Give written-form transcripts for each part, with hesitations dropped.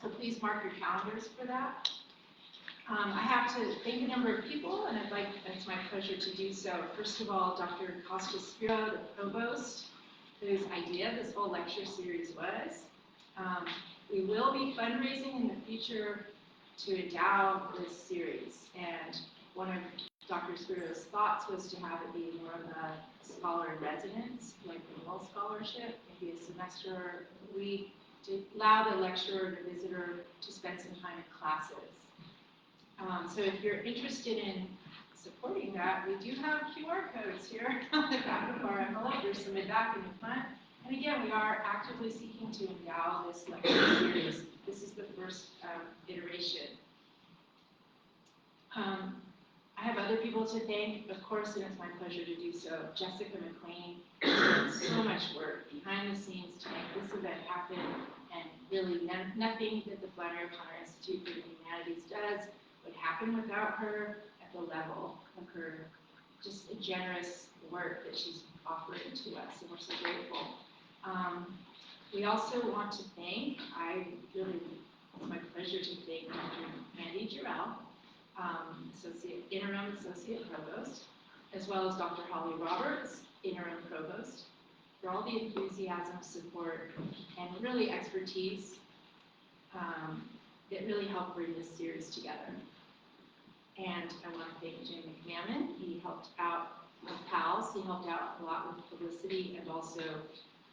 So please mark your calendars for that. I have to thank a number of people, and it's my pleasure to do so. First of all, Dr. Costa Spiro, the provost, whose idea this whole lecture series was. We will be fundraising in the future to endow this series, and one of Dr. Spiro's thoughts was to have it be more of a scholar in residence, like a Wall Scholarship, maybe a semester a week, to allow the lecturer or the visitor to spend some time in classes. So if you're interested in supporting that, we do have QR codes here on the back of our envelope. There's some in the back and in the front. And again, we are actively seeking to endow this lecture series. This is the first iteration. I have other people to thank, of course, and it's my pleasure to do so. Jessica McLean did so much work behind the scenes to make this event happen, and really nothing that the Flannery O'Connor Institute for the Humanities does would happen without her at the level of her just a generous work that she's offering to us, and we're so grateful. We also want to thank, it's my pleasure to thank Dr. Mandy Jarrell, Interim Associate Provost, as well as Dr. Holly Roberts, Interim Provost, for all the enthusiasm, support, and really expertise that really helped bring this series together. And I want to thank Jim McMahon. He helped out with PALS. He helped out a lot with publicity and also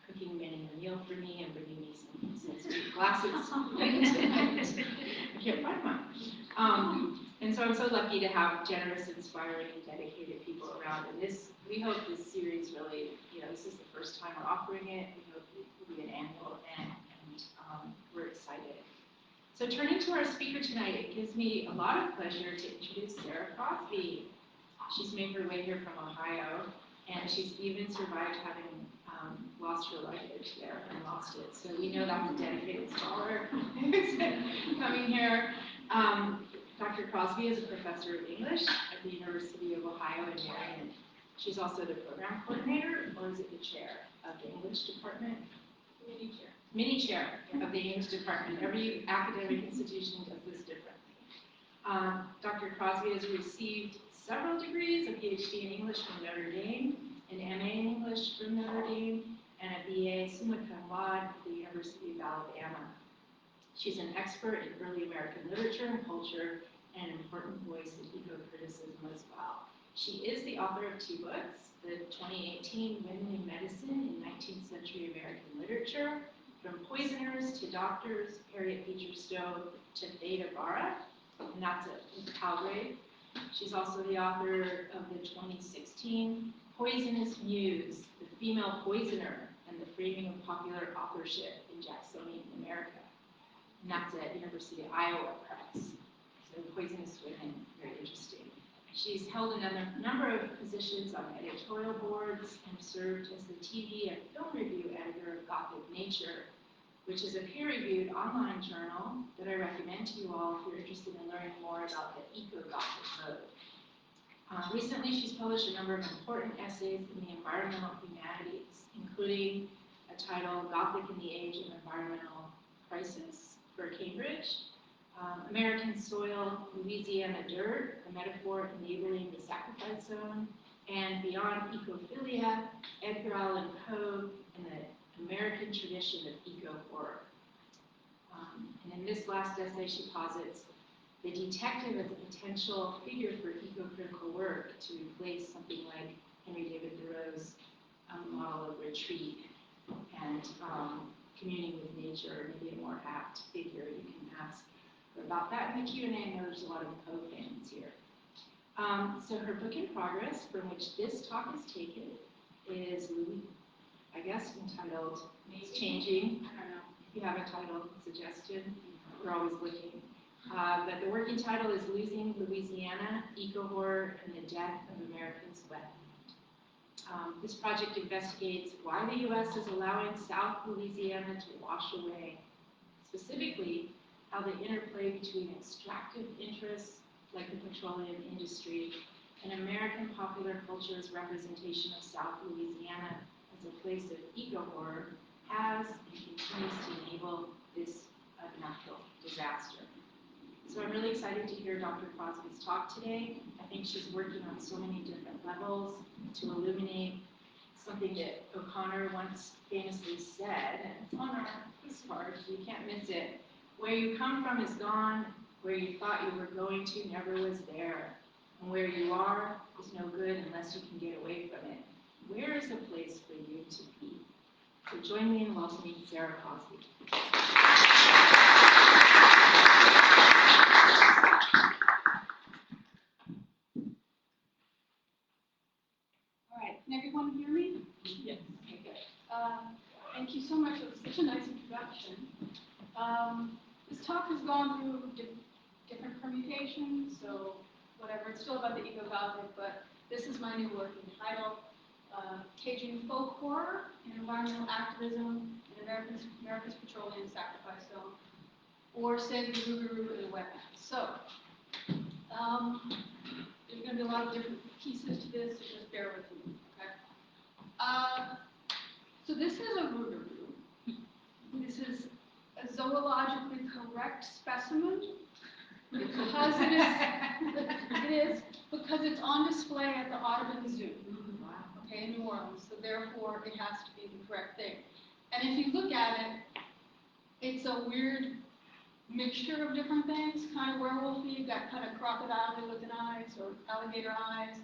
cooking many a meal for me and bringing me some sensitive glasses. I can't find mine. And so I'm so lucky to have generous, inspiring, and dedicated people around. And we hope this series really, this is the first time we're offering it. We hope it will be an annual event, and we're excited. So turning to our speaker tonight, it gives me a lot of pleasure to introduce Sara Crosby. She's made her way here from Ohio, and she's even survived having lost her luggage there and lost it. So we know that's a dedicated scholar who's coming here. Dr. Crosby is a professor of English at the University of Ohio in Marion. She's also the program coordinator, or is it the chair of the English department? Mini chair of the English department. Every academic institution does this differently. Dr. Crosby has received several degrees, a PhD in English from Notre Dame, an MA in English from Notre Dame, and a BA summa cum laude at the University of Alabama. She's an expert in early American literature and culture, and an important voice in eco-criticism as well. She is the author of 2 books, the 2018 Women in Medicine in 19th Century American Literature, From Poisoners to Doctors, Harriet Beecher Stowe to Theda Bara, and that's at Palgrave. She's also the author of the 2016 Poisonous Muse, the Female Poisoner, and the Framing of Popular Authorship in Jacksonian America. And that's at University of Iowa Press. So Poisonous Women, very interesting. She's held a number of positions on editorial boards and served as the TV and film review editor of Gothic Nature, which is a peer-reviewed online journal that I recommend to you all if you're interested in learning more about the Ecogothic mode. Recently, she's published a number of important essays in the environmental humanities, including a title, Gothic in the Age of Environmental Crisis, for Cambridge, American Soil, Louisiana Dirt, a metaphor enabling the sacrifice zone, and Beyond Ecophilia, Edgar Allan Poe, and the American Tradition of Eco-Horror. And in this last essay, she posits the detective as a potential figure for eco-critical work to replace something like Henry David Thoreau's model of retreat and communing with nature, maybe a more apt figure. You can ask her about that in the Q&A. I know there's a lot of Poe fans here. So her book in progress, from which this talk is taken, is, I guess, entitled It's Changing. I don't know if you have a title suggestion. We're always looking. But the working title is Losing Louisiana, Eco-Horror, and the Death of America's Wetland. This project investigates why the U.S. is allowing South Louisiana to wash away, specifically how the interplay between extractive interests like the petroleum industry and American popular culture's representation of South Louisiana as a place of eco-horror has and continues to enable this natural disaster. So I'm really excited to hear Dr. Crosby's talk today. I think she's working on so many different levels to illuminate something that O'Connor once famously said, and it's on our postcard, so you can't miss it. Where you come from is gone, where you thought you were going to never was there. And where you are is no good unless you can get away from it. Where is the place for you to be? So join me in welcoming Sara Crosby. All right, can everyone hear me? Yes. Okay, good. Thank you so much. It was such a nice introduction. This talk has gone through different permutations, so whatever. It's still about the Ecogothic, but this is my new working title. Cajun folklore and environmental activism in America's petroleum sacrifice zone, or say the Rougarou in the wetlands. So, there's going to be a lot of different pieces to this, so just bear with me, okay? So this is a Rougarou. This is a zoologically correct specimen because because it's on display at the Audubon Zoo. Okay, in New Orleans, so therefore it has to be the correct thing. And if you look at it, it's a weird mixture of different things, kind of werewolfy. You've got kind of crocodile-looking eyes or alligator eyes.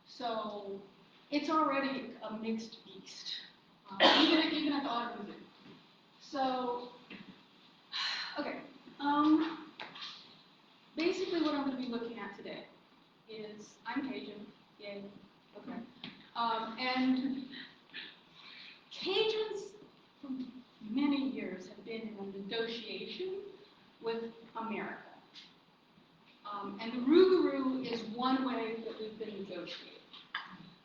So it's already a mixed beast, even at the Audubon Zoo. So, okay. Basically, what I'm going to be looking at today is I'm Cajun. Yay. Okay. And Cajuns for many years have been in a negotiation with America. And the Rougarou is one way that we've been negotiating.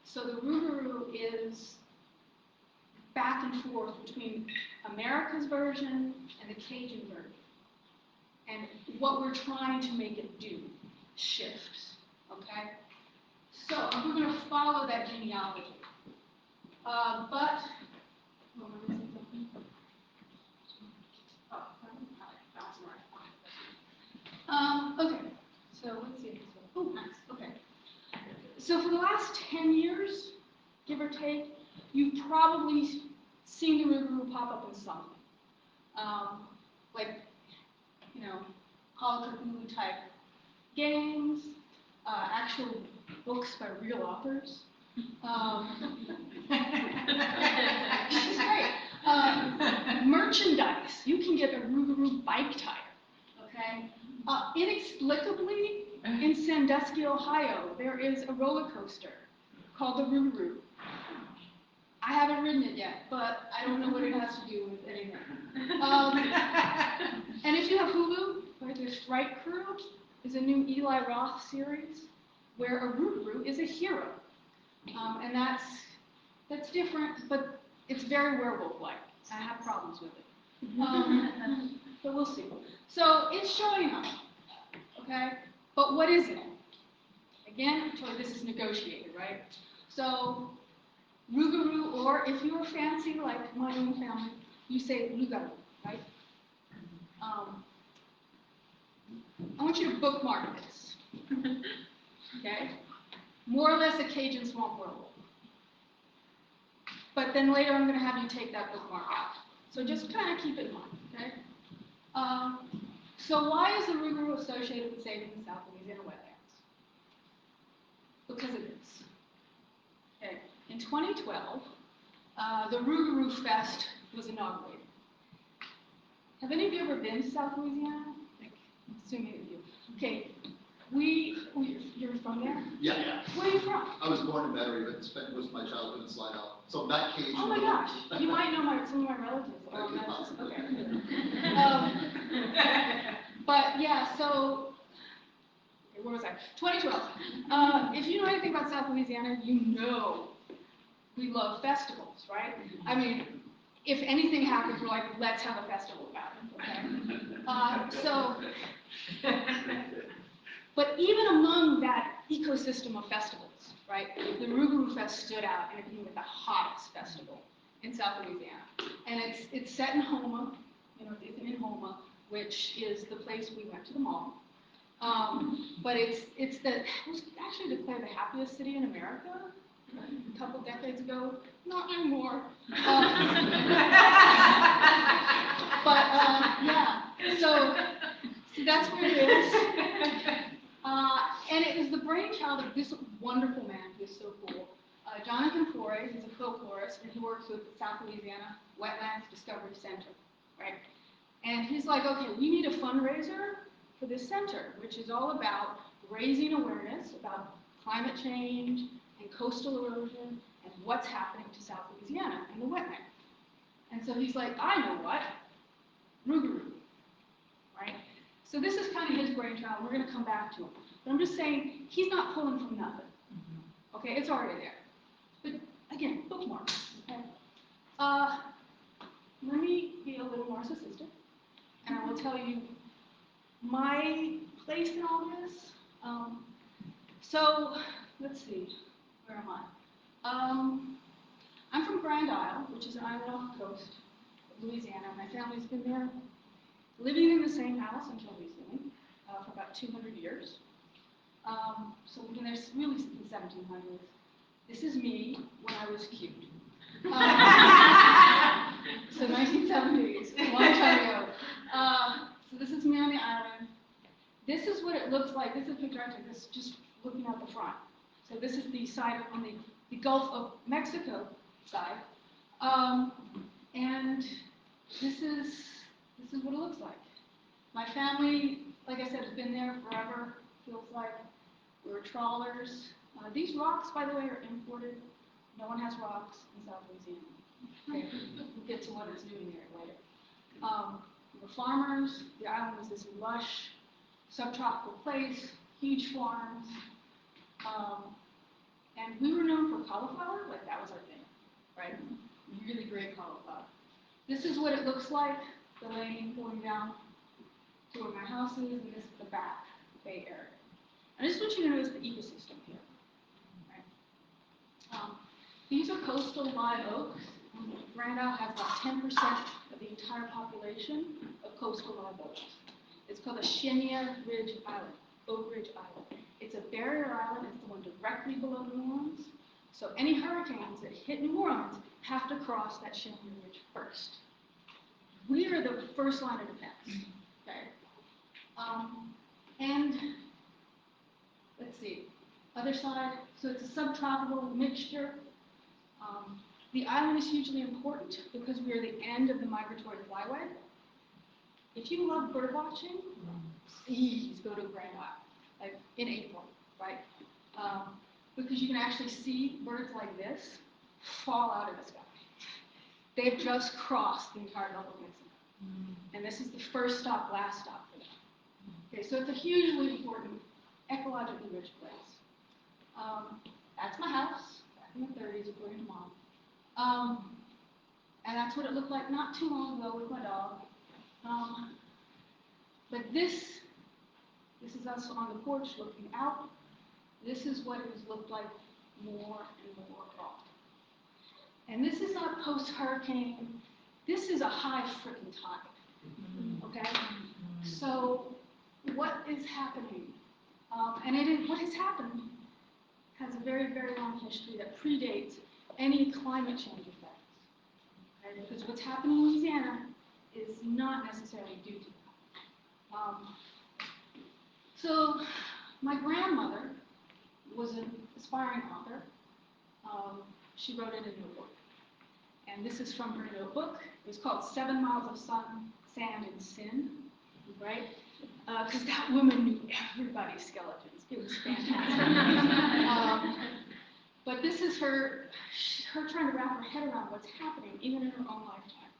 So the Rougarou is back and forth between America's version and the Cajun version. And what we're trying to make it do shifts, okay? So we're going to follow that genealogy. Okay, so let's see. Oh, nice, okay. So for the last 10 years, give or take, you've probably seen the Rougarou pop up in something. Like, you know, Call-of-Cthulhu type games, actual books by real authors. This is great. Merchandise. You can get a Rougarou bike tire, okay? Inexplicably, in Sandusky, Ohio, there is a roller coaster called the Rougarou. I haven't ridden it yet, but I don't know what it has to do with anything. And if you have Hulu, right, there's Strike Crew is a new Eli Roth series where a Rougarou is a hero. And that's different, but it's very werewolf-like. I have problems with it. But we'll see. So it's showing up, okay? But what is it? Again, I told you this is negotiated, right? So Rougarou, or if you were fancy like my own family, you say Rougarou, right? I want you to bookmark this, okay? More or less a Cajun swamp werewolf. But then later I'm going to have you take that bookmark out. So just kind of keep it in mind, okay? So why is the Rougarou associated with saving the South Louisiana wetlands? Because it is. Okay. In 2012, the Rougarou Fest was inaugurated. Have any of you ever been to South Louisiana? Like, assuming of you. Okay. You're from there? Yeah. Where are you from? I was born in Metairie, but spent most of my childhood in Slide Out. So not Cajun. Oh my gosh. You might know some of my relatives. Okay. But yeah, so, okay, where was I? 2012. If you know anything about South Louisiana, you know we love festivals, right? I mean, if anything happens, we're like, let's have a festival about it, okay? But even among that ecosystem of festivals, right, the Rougarou Fest stood out and it being the hottest festival in South Louisiana. And it's set in Houma, you know, it's in Houma. which is the place we went to the mall. But it was actually declared the happiest city in America a couple decades ago. Not anymore. Yeah. So that's where it is. And it was the brainchild of this wonderful man who's so cool. Jonathan Foray, he's a folklorist, and he works with the South Louisiana Wetlands Discovery Center, right? And he's like, okay, we need a fundraiser for this center, which is all about raising awareness about climate change and coastal erosion and what's happening to South Louisiana and the wetlands. And so he's like, I know what, Rougarou, right? So this is kind of his brainchild. We're going to come back to him. But I'm just saying, he's not pulling from nothing. Okay, it's already there. But again, bookmark. Okay. Let me be a little narcissistic, and I will tell you my place in all this. So let's see, where am I? I'm from Grand Isle, which is an island off the coast of Louisiana. My family's been there, living in the same house until recently, for about 200 years. So we've been there really since the 1700s. This is me when I was cute. So 1970s, a long time ago. So this is me on the island. This is what it looks like. This is a picture I took. This is just looking out the front. So this is the side on the Gulf of Mexico side. And this is what it looks like. My family, like I said, has been there forever, feels like. We were trawlers. These rocks, by the way, are imported. No one has rocks in South Louisiana. Okay, we'll get to what it's doing there later. We were farmers. The island was this lush, subtropical place, huge farms. And we were known for cauliflower, like that was our thing, right? Really great cauliflower. This is what it looks like, the lane going down to where my house is, and this is the back Bay Area. I just want you to notice the ecosystem here. Right? These are coastal live oaks. Grand Isle has about 10% of the entire population of coastal live oaks. It's called the Chenier Ridge Island, Oak Ridge Island. It's a barrier island. It's the one directly below New Orleans. So any hurricanes that hit New Orleans have to cross that Chenier Ridge first. We are the first line of defense. Okay. And let's see, other side. So it's a subtropical mixture. The island is hugely important because we are the end of the migratory flyway. If you love bird watching, please go to Grand Isle, like in April, right? Because you can actually see birds like this fall out of the sky. They've just crossed the entire Gulf of Mexico. And this is the first stop, last stop for them. Okay, so it's a hugely important, ecologically rich place. That's my house, back in the 30s, according to Mom. And that's what it looked like not too long ago with my dog. But this is us on the porch looking out. This is what it has looked like more and more often. And this is not post-hurricane. This is a high frickin' tide. Okay? So what is happening? What has happened has a very, very long history that predates any climate change effects. Okay? Because what's happening in Louisiana is not necessarily due to that. So my grandmother was an aspiring author. She wrote it in a book. And this is from her notebook. It was called 7 Miles of Sun, Sand, and Sin, right? Because that woman knew everybody's skeletons. It was fantastic. But this is her trying to wrap her head around what's happening, even in her own lifetime,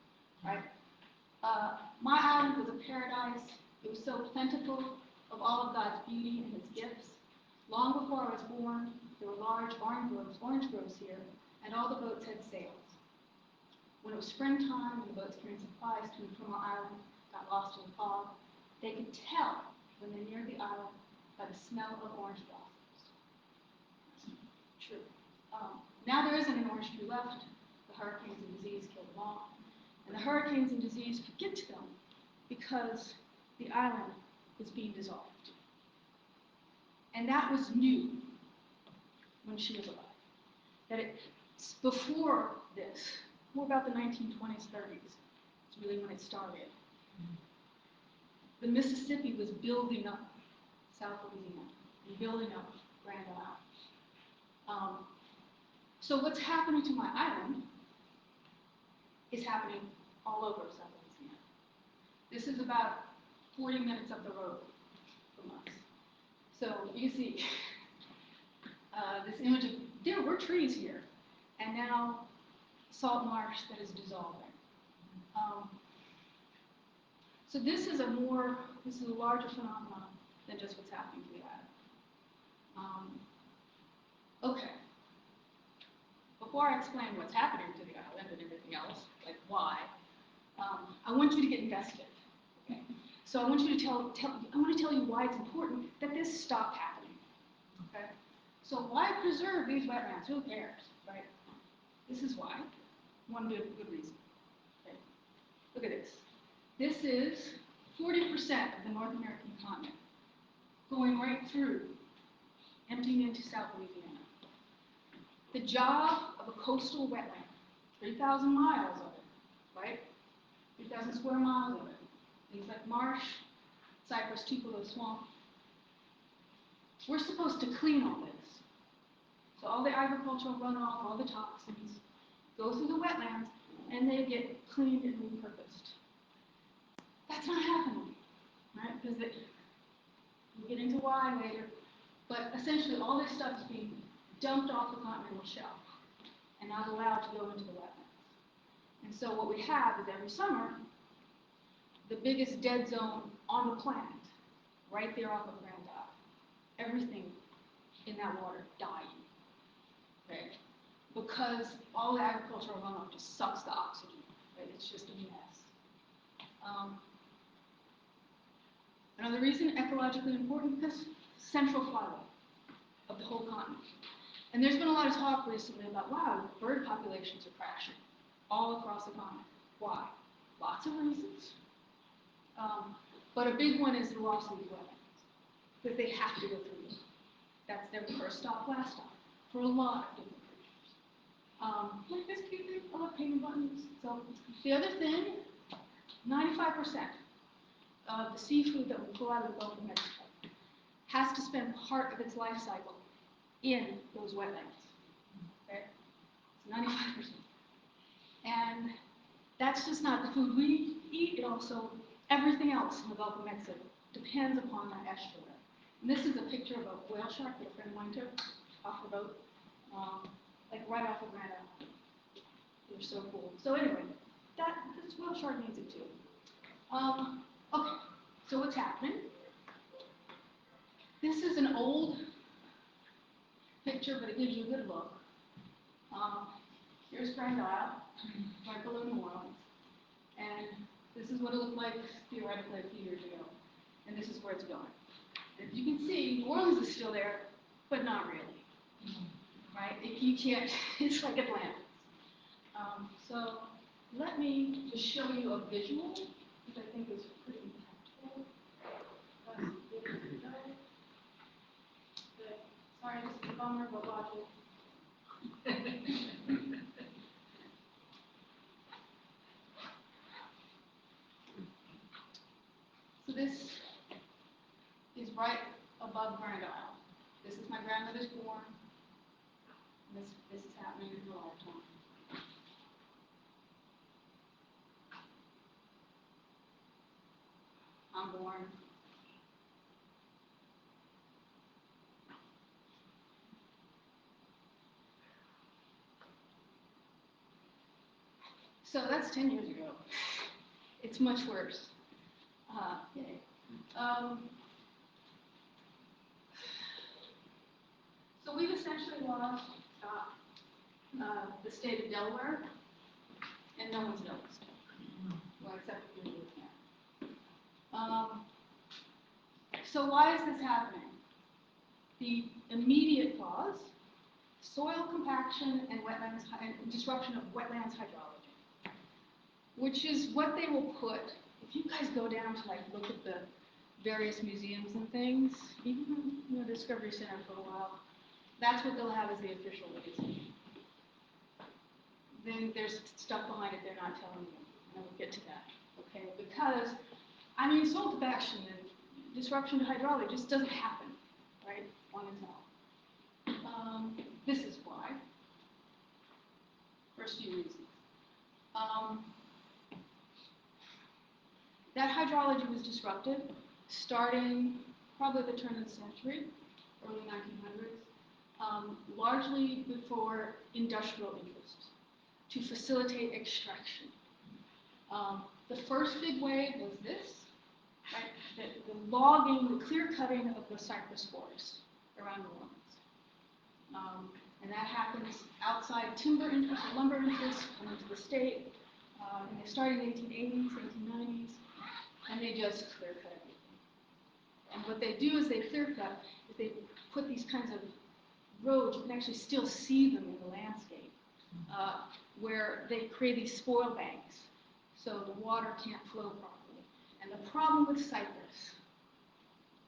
right? My island was a paradise. It was so plentiful of all of God's beauty and His gifts. Long before I was born, there were large orange groves here, and all the boats had sails. When it was springtime and the boats carrying supplies to and from our island got lost in the fog, they could tell when they neared the island by the smell of orange blossoms. True. Now there isn't an orange tree left. The hurricanes and disease killed them all. And the hurricanes and disease could get to them because the island was being dissolved. And that was new when she was alive. That before this, more about the 1920s, 30s, is really when it started. The Mississippi was building up South Louisiana and building up Grand Isle. So what's happening to my island is happening all over South Louisiana. This is about 40 minutes up the road from us. So you see this image of, there were trees here, and now salt marsh that is dissolving. So this is a larger phenomenon than just what's happening to the island. Okay. Before I explain what's happening to the island and everything else, like why, I want you to get invested. Okay? So I want you to I'm going to tell you why it's important that this stop happening. Okay? So why preserve these wetlands? Who cares, right? This is why. One good reason. Okay? Look at this. This is 40% of the North American continent going right through, emptying into South Louisiana. The job of a coastal wetland, 3,000 miles of it, right? 3,000 square miles of it. Things like marsh, cypress, tupelo, swamp. We're supposed to clean all this. So all the agricultural runoff, all the toxins, go through the wetlands, and they get cleaned and repurposed. That's not happening, right? Because we'll get into why later. But essentially, all this stuff is being dumped off the continental shelf and not allowed to go into the wetlands. And so what we have is every summer, the biggest dead zone on the planet, right there off of Grand Isle. Everything in that water dying, right? Because all the agricultural runoff just sucks the oxygen, right? It's just a mess. Another reason, ecologically important, because central flyway of the whole continent. And there's been a lot of talk recently about, wow, bird populations are crashing all across the continent. Why? Lots of reasons. But a big one is the loss of these wetlands, because they have to go through them. That's their first stop, last stop, for a lot of different creatures. Like this cute thing, I love painting buttons. So the other thing, 95% of the seafood that we pull out of the Gulf of Mexico has to spend part of its life cycle in those wetlands. Okay? It's 95%. And that's just not the food we eat, it also, everything else in the Gulf of Mexico depends upon that estuary. And this is a picture of a whale shark that a friend of mine took off the boat, like right off of Grand Isle. They're so cool. So anyway, this whale shark needs it too. Okay, so what's happening? This is an old picture, but it gives you a good look. Here's Grand Isle, right below New Orleans. And this is what it looked like theoretically a few years ago. And this is where it's going. As you can see, New Orleans is still there, but not really. Right? You can't, it's like Atlantis. So let me just show you a visual, which I think is pretty impactful. Sorry, this is a bummer, but watch it. So this is right above Grand Isle. This is my grandmother's corn. This is happening in her lifetime. I'm born. So that's 10 years ago. It's much worse. Yay. So we've essentially lost the state of Delaware, and no one's noticed. Well, except for you. So why is this happening? The immediate cause, soil compaction and wetlands and disruption of wetlands hydrology, which is what they will put if if you guys go down to like look at the various museums and things, even Discovery Center for a while, that's what they'll have as the official reason. Then there's stuff behind it they're not telling you, and we'll get to that, okay? Because, I mean, salt action and disruption to hydrology just doesn't happen, right, on its own. This is why. First few reasons. That hydrology was disrupted starting probably the turn of the century, early 1900s, largely before industrial interests to facilitate extraction. The first big wave was this, right? The logging, the clear cutting of the cypress forest around New Orleans. And that happens outside timber interests, lumber interests coming to the state. And they started in the 1880s, 1890s, and they just clear cut everything. And what they do is they clear cut, is they put these kinds of roads, you can actually still see them in the landscape, where they create these spoil banks, so the water can't flow properly. And the problem with cypress,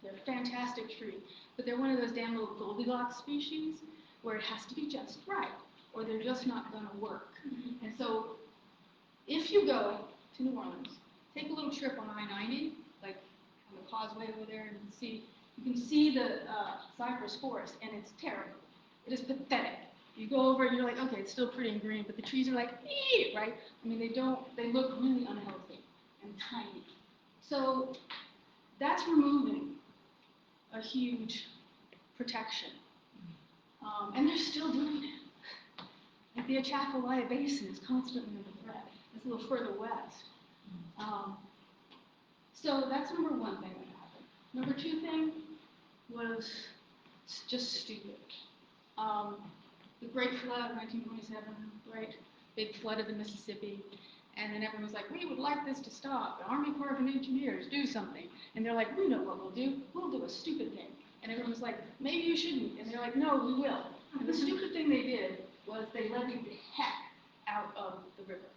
they're a fantastic tree, but they're one of those damn little Goldilocks species where it has to be just right, or they're just not going to work. And so, if you go to New Orleans, take a little trip on I-90, like on the causeway over there, and you can see the cypress forest, and it's terrible. It is pathetic. You go over and you're like, okay, it's still pretty and green, but the trees are like, ee, right? I mean, they look really unhealthy and tiny. So that's removing a huge protection. And they're still doing it. Like the Atchafalaya Basin is constantly under threat. It's a little further west. So that's number one thing that happened. Number two thing was just stupid. The Great Flood of 1927, right? Big flood of the Mississippi. And then everyone was like, we would like this to stop. The Army Corps of Engineers, do something. And they're like, we know what we'll do. We'll do a stupid thing. And everyone was like, maybe you shouldn't. And they're like, no, we will. And the stupid thing they did was they levied the heck out of the river.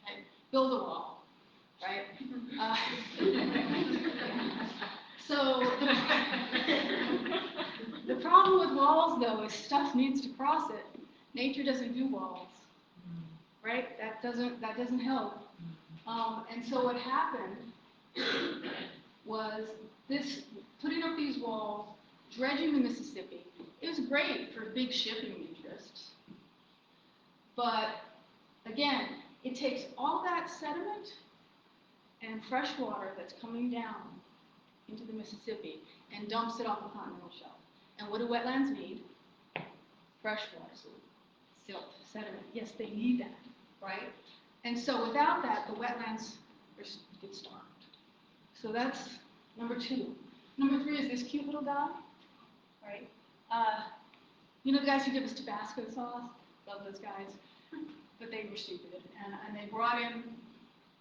Okay? Build a wall, right? So the problem with walls, though, is stuff needs to cross it. Nature doesn't do walls, right? That doesn't help. And so what happened was this putting up these walls, dredging the Mississippi. It was great for big shipping interests, but again, it takes all that sediment and fresh water that's coming down into the Mississippi and dumps it off the continental shelf. And what do wetlands need? Fresh water, silt, sediment. Yes, they need that, right? And so without that, the wetlands get starved. So that's number two. Number three is this cute little guy, right? You know the guys who give us Tabasco sauce? Love those guys. But they were stupid. And they brought in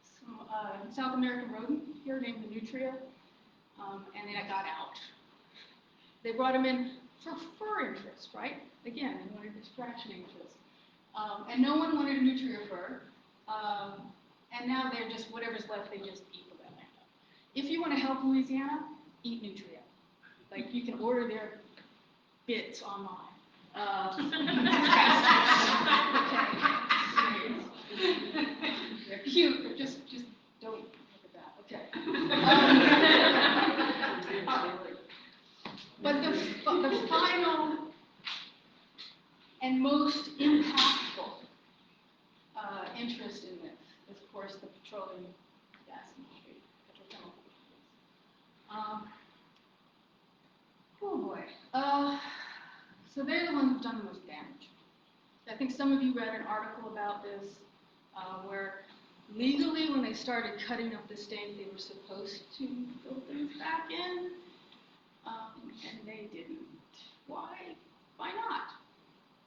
some South American rodent here named the nutria, and then it got out. They brought him in for fur interest, right? Again, they wanted extraction interest. And no one wanted a nutria fur. And now they're just, whatever's left, they just eat the wetland up. If you want to help Louisiana, eat nutria. Like, you can order their bits online. They're cute, but just don't look at that. Okay. But the final and most impactful interest in this is, of course, the petroleum gas industry, petrochemical industry. Oh boy. So they're the ones who've done the most damage. I think some of you read an article about this, where legally, when they started cutting up the state, they were supposed to fill things back in, and they didn't. Why? Why not?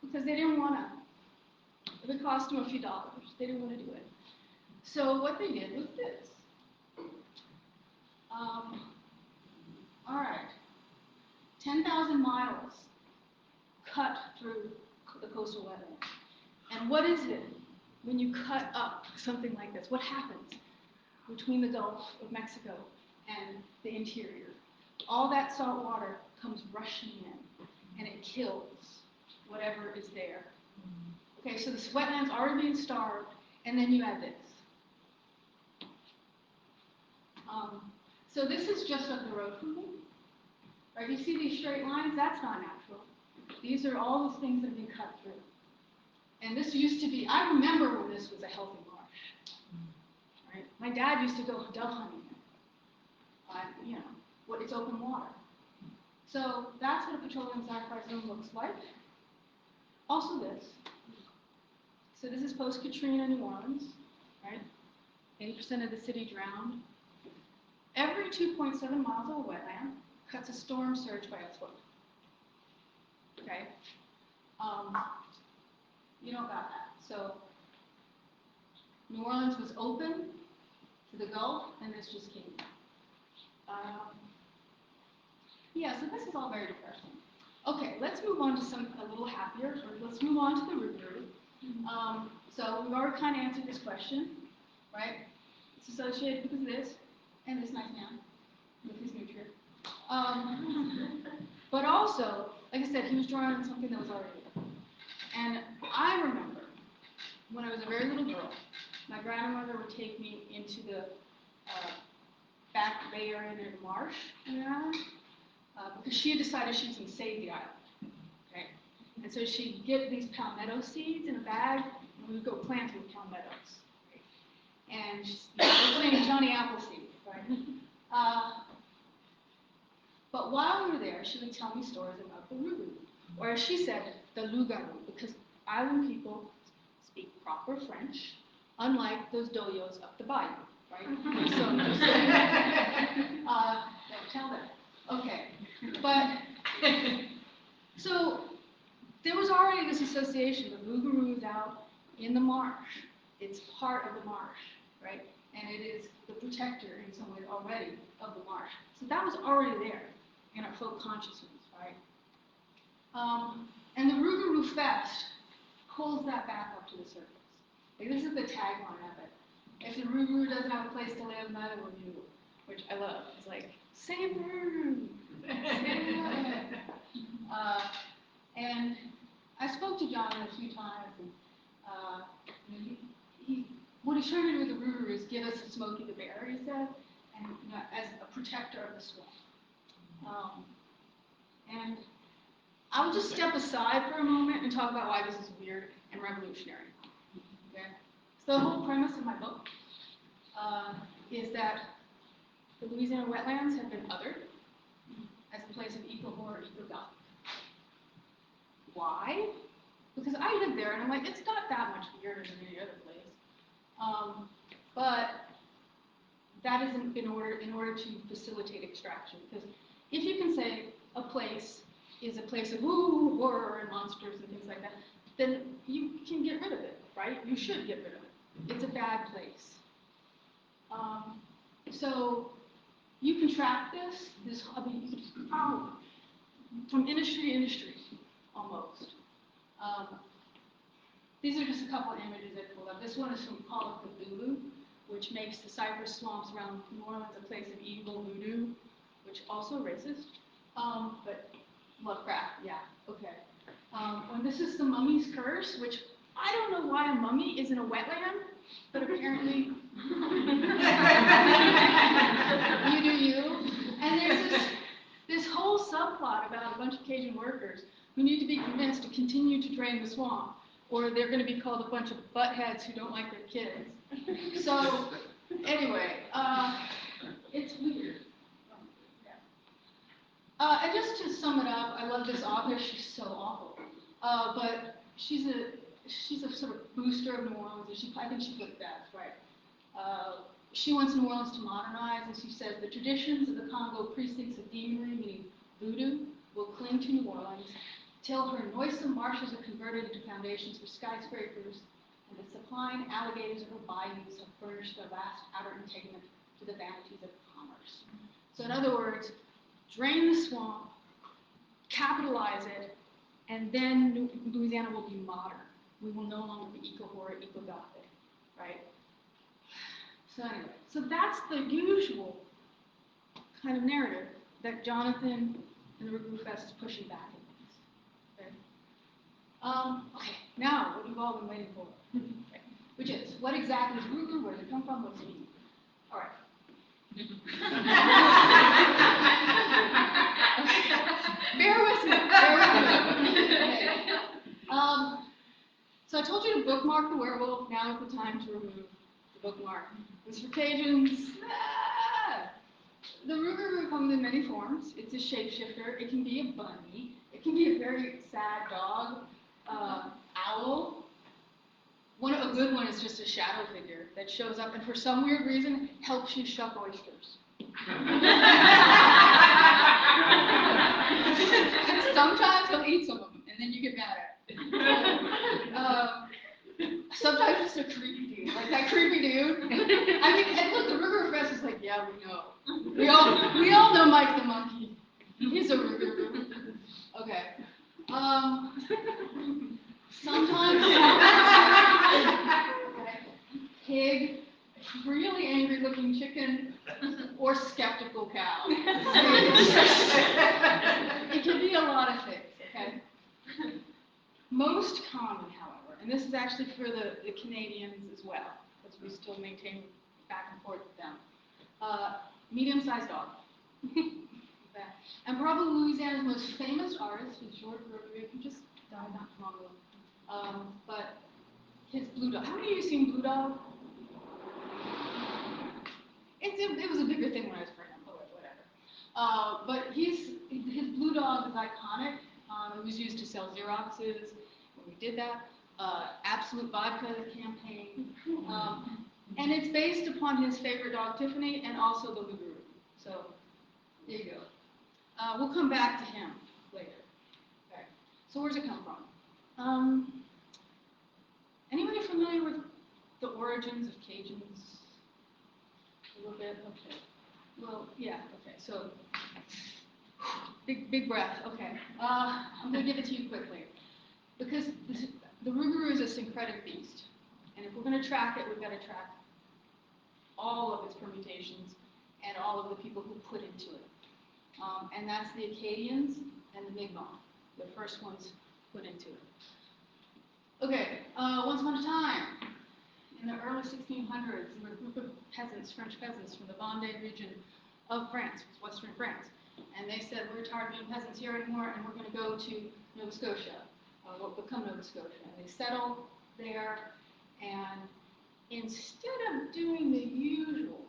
Because they didn't want to. It would cost them a few dollars. They didn't want to do it. So what they did was this. All right. 10,000 miles cut through the coastal wetlands. And what is it when you cut up something like this? What happens? between the Gulf of Mexico and the interior. All that salt water comes rushing in, and it kills whatever is there. Okay, so this wetland's already being starved, and then you add this. So this is just up the road from me. Right, you see these straight lines? That's not natural. These are all those things that have been cut through. And this used to be, I remember when this was a healthy marsh. Right? My dad used to go dove hunting in it. You know, it's open water. So that's what a petroleum sacrifice zone looks like. Also this. So this is post-Katrina New Orleans, right? 80% of the city drowned. Every 2.7 miles of wetland cuts a storm surge by a foot. Okay? You don't got that. So New Orleans was open to the Gulf, and this just came. Yeah, so this is all very depressing. Okay, let's move on to a little happier. Let's move on to the Rougarou. So we've already kind of answered this question, right? It's associated with this and this nice man with his nutrient. But also, like I said, he was drawing on something that was already there. And I remember when I was a very little girl, my grandmother would take me into the back bay area near the marsh in the island, because she had decided she was going to save the island. Okay? And so she'd get these palmetto seeds in a bag, and we would go planting palmettos. Right? And we're planting Johnny Appleseed, right? But while we were there, she would tell me stories about the Rougarou, or as she said, the Rougarou, because island people speak proper French, unlike those doyos up the bayou, right? So just don't tell them. Okay, but so there was already this association. The Rougarou is out in the marsh. It's part of the marsh, right? And it is the protector in some way already of the marsh. So that was already there in our folk consciousness, right? And the Rougarou Fest pulls that back up to the surface. Like, this is the tagline of it. If the Rougarou doesn't have a place to live, neither will you, which I love. It's like, save the Rougarou! And I spoke to John a few times, and what he's trying to do with the Rougarou is give us a Smokey the Bear, he said, and as a protector of the swamp. And I'll just step aside for a moment and talk about why this is weird and revolutionary. Okay? So the whole premise of my book is that the Louisiana wetlands have been othered as a place of eco-horror, eco-gothic. Why? Because I live there and I'm like, it's not that much weirder than any other place. But that isn't in order to facilitate extraction. Because if you can say a place is a place of horror and monsters and things like that, then you can get rid of it, right? You should get rid of it. It's a bad place. So you can track this hobby from industry to industry, almost. These are just a couple of images I pulled up. This one is from Call of Cthulhu, which makes the cypress swamps around New Orleans a place of evil voodoo, which also racist. But Lovecraft, yeah, okay. And this is the mummy's curse, which I don't know why a mummy is in a wetland, but apparently you do you. And there's this whole subplot about a bunch of Cajun workers who need to be convinced to continue to drain the swamp, or they're going to be called a bunch of buttheads who don't like their kids. So, anyway, it's weird. And just to sum it up, I love this author. She's so awful, but she's a sort of booster of New Orleans, and I think she put it best, right? She wants New Orleans to modernize, and she says the traditions of the Congo precincts of demory, meaning voodoo, will cling to New Orleans till her noisome marshes are converted into foundations for skyscrapers, and the supplying alligators of her bayous have furnished their last outer integument to the vanities of commerce. So in other words, drain the swamp, capitalize it, and then Louisiana will be modern. We will no longer be eco-horror, eco-gothic, right? So anyways, So that's the usual kind of narrative that Jonathan and the Rougarou Fest is pushing back against. Okay, now what you've all been waiting for, okay, which is, what exactly is Rougarou, where did it come from, what's it mean? All right. Bear with me. Okay. So I told you to bookmark the werewolf. Now is the time to remove the bookmark. This is for Cajuns. The Rougarou comes in many forms. It's a shapeshifter. It can be a bunny. It can be a very sad dog, owl. A good one is just a shadow figure that shows up and for some weird reason helps you shuck oysters. Sometimes he'll eat some of them, and then you get mad at him. Sometimes just a creepy dude, like that creepy dude. I mean, and look, the Rougarou Fest is like, yeah, we know. We all know Mike the monkey. He's a Rougarou. Okay. Sometimes pig, really angry-looking chicken, or skeptical cow. It can be a lot of things, okay? Most common, however, and this is actually for the Canadians as well, because we still maintain back and forth with them, medium-sized dog. Okay. And probably Louisiana's most famous artist was George Rougarou, who just died not too long ago. But his Blue Dog. How many of you seen Blue Dog? It was a bigger thing when I was pregnant, but whatever. But his Blue Dog is iconic. It was used to sell Xeroxes when we did that. Absolute Vodka campaign. And it's based upon his favorite dog, Tiffany, and also the Rougarou. So, there you go. We'll come back to him later. Okay. So where's it come from? Anybody familiar with the origins of Cajuns? A little bit? Okay. Well, yeah, okay. So, big breath. Okay. I'm going to give it to you quickly. Because the Rougarou is a syncretic beast. And if we're going to track it, we've got to track all of its permutations and all of the people who put into it. And that's the Acadians and the Mi'kmaq, the first ones put into it. Okay, once upon a time, in the early 1600s, there were a group of peasants, French peasants from the Vendée region of France, western France. And they said, we're tired of being peasants here anymore, and we're going to go to Nova Scotia, what will become Nova Scotia. And they settled there, and instead of doing the usual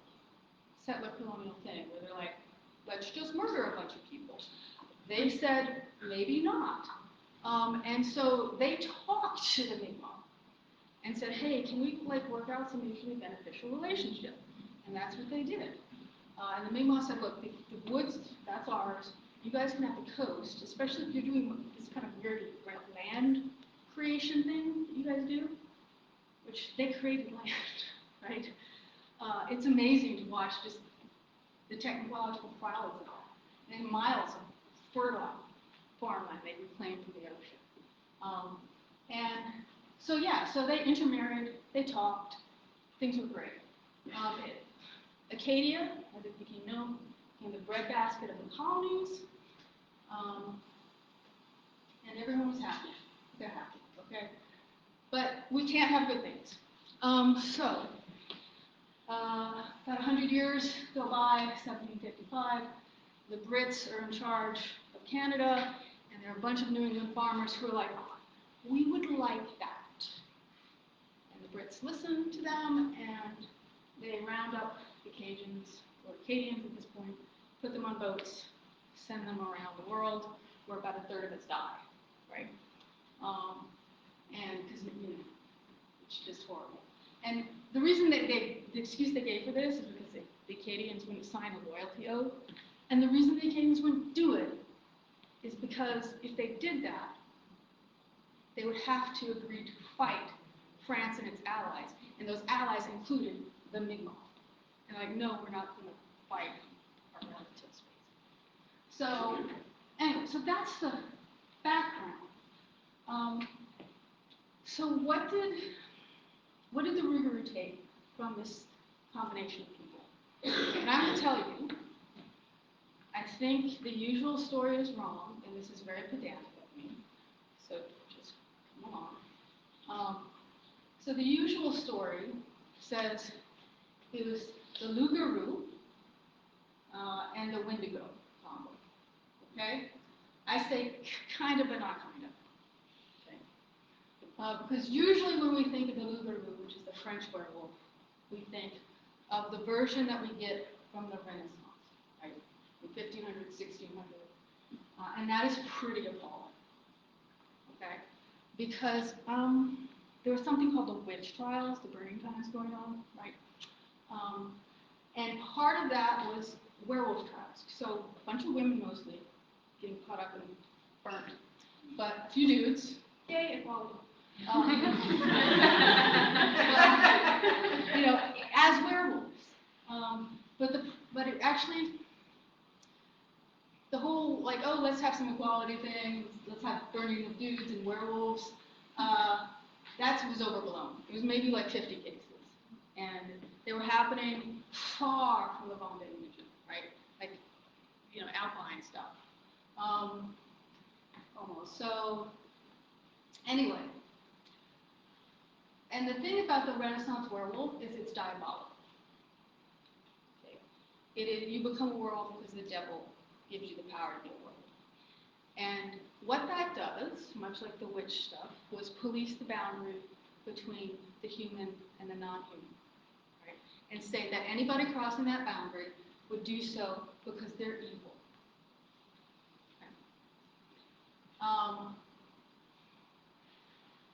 settler colonial thing, where they're like, let's just murder a bunch of people, they said, maybe not. And so they talked to the Mi'kmaq and said, hey, can we work out some mutually beneficial relationship? And that's what they did. And the Mi'kmaq said, look, the woods, that's ours. You guys can have the coast, especially if you're doing this kind of weird land creation thing that you guys do, which they created land, right? It's amazing to watch just the technological prowess of that. And miles of fertile farmland they reclaimed from the ocean. And so, yeah, so they intermarried, they talked, things were great. Acadia, as it became known, became the breadbasket of the colonies, and everyone was happy. They're happy, okay? But we can't have good things. About 100 years go by, 1755, the Brits are in charge of Canada, and there are a bunch of New England farmers who are like, we would like that. And the Brits listen to them, and they round up the Cajuns, or Acadians at this point, put them on boats, send them around the world, where about a third of us die, right? And because, it's just horrible. And the reason that the excuse they gave for this is because the Acadians wouldn't sign a loyalty oath. And the reason the Acadians wouldn't do it is because if they did that, they would have to agree to fight France and its allies. And those allies included the Mi'kmaq. And like, no, we're not going to fight our relatives. So, anyway, so that's the background. So what did the Rougarou take from this combination of people? And I'm going to tell you, I think the usual story is wrong, and this is very pedantic of me, so just come along. So the usual story says it was the Rougarou and the Wendigo combo. Okay? I say kind of but not kind of. Okay? Because usually when we think of the Rougarou, which is the French werewolf, we think of the version that we get from the Renaissance, right? From 1500, 1600. And that is pretty appalling. Okay? Because there was something called the witch trials, the burning times going on, right? And part of that was werewolf trials. So a bunch of women mostly getting caught up and burned. But a few dudes, yay, equality. You know, as werewolves. But it actually, the whole, like, oh, let's have some equality thing, let's have burning of dudes and werewolves, that was overblown. It was maybe like 50 cases. And they were happening far from the Vendée region, right? Like, you know, alpine stuff. Almost. So, anyway. And the thing about the Renaissance werewolf is it's diabolical. Okay. It is, you become a werewolf because the devil gives you the power to be a werewolf. And what that does, much like the witch stuff, was police the boundary between the human and the non-human, right? And say that anybody crossing that boundary would do so because they're evil. Okay.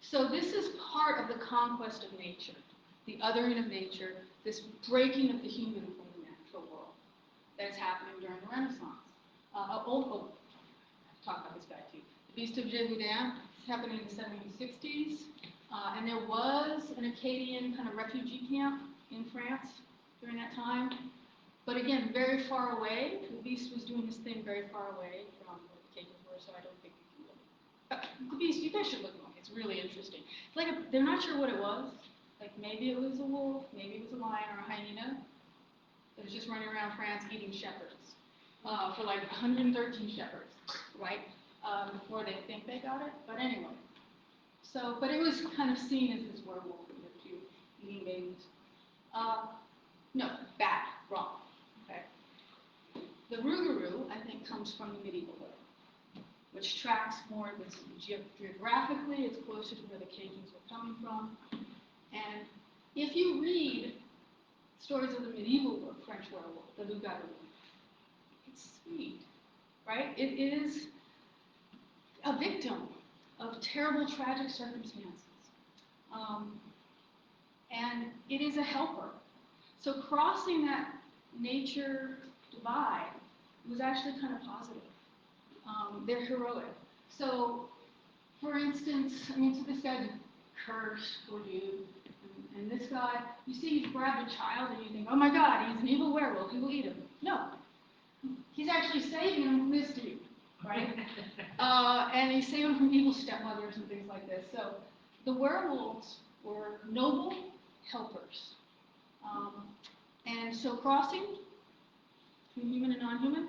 So this is part of the conquest of nature, the othering of nature, this breaking of the human from the natural world that is happening during the Renaissance. Talk about this guy too. The Beast of Gévaudan is happening in the 1760s, and there was an Acadian kind of refugee camp in France during that time. But again, very far away. The Beast was doing his thing very far away from where the Cajuns were, so I don't think you can really. The Beast, you guys should look at it. It's really interesting. It's like they're not sure what it was. Like maybe it was a wolf, maybe it was a lion or a hyena that was just running around France eating shepherds for like 113 shepherds, right? Before they think they got it. But anyway. So, but it was kind of seen as this werewolf too, eating babies. No, bad, wrong. Okay. The Rougarou, I think, comes from the medieval era, which tracks more this geographically. It's closer to where the Cajuns were coming from. And if you read stories of the medieval French werewolf, the Rougarou, it's sweet, right? It is a victim of terrible, tragic circumstances. And it is a helper. So crossing that nature divide was actually kind of positive. They're heroic. So, for instance, I mean, so this guy's cursed, poor dude, and this guy, you see he's grabbed a child and you think, oh my God, he's an evil werewolf, he will eat him. No. He's actually saving him from this dude, right? And he's saving him from evil stepmothers and things like this. So, the werewolves were noble helpers. And so crossing between human and non-human,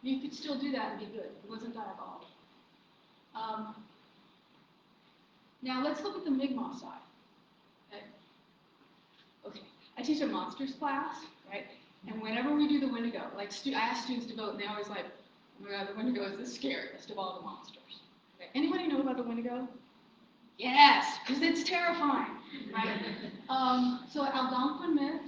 you could still do that and be good. It wasn't diabolical. Now let's look at the Mi'kmaq side. Okay. I teach a monsters class, right? And whenever we do the Wendigo, like I ask students to vote, and they always like, oh my God, the Wendigo is the scariest of all the monsters. Okay. Anybody know about the Wendigo? Yes, because it's terrifying, right? So Algonquin myth,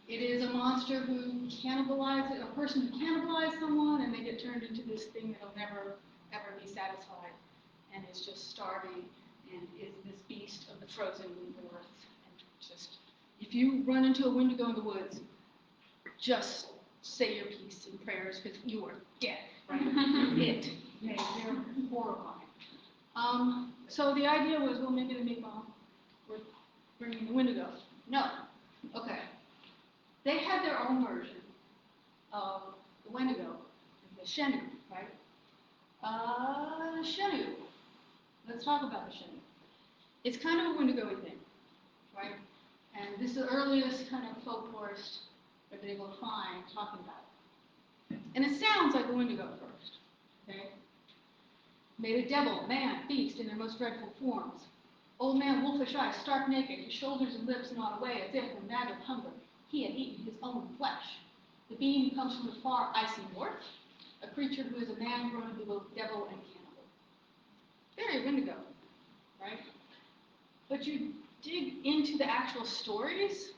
it is a monster who cannibalizes, a person who cannibalizes someone, and they get turned into this thing that'll never, ever be satisfied, and is just starving, and is this beast of the frozen north. And just, if you run into a Wendigo in the woods, just say your piece and prayers, because you are dead, right? They're horrifying. So the idea was, well, maybe the Mi'kmaq were bringing the Wendigo. No. Okay. They had their own version of the Wendigo, the Shenu, right? Shenu. Let's talk about the Shenu. It's kind of a Wendigo-y thing, right? And this is the earliest kind of folklorist I've been able to find talking about it. And it sounds like a Wendigo first, okay? Made a devil, man, beast in their most dreadful forms. Old man, wolfish eyes, stark naked, his shoulders and lips gnawed away as if, when mad with hunger, he had eaten his own flesh. The being who comes from the far icy north, a creature who is a man grown to be both devil and cannibal. Very Wendigo, right? But you dig into the actual stories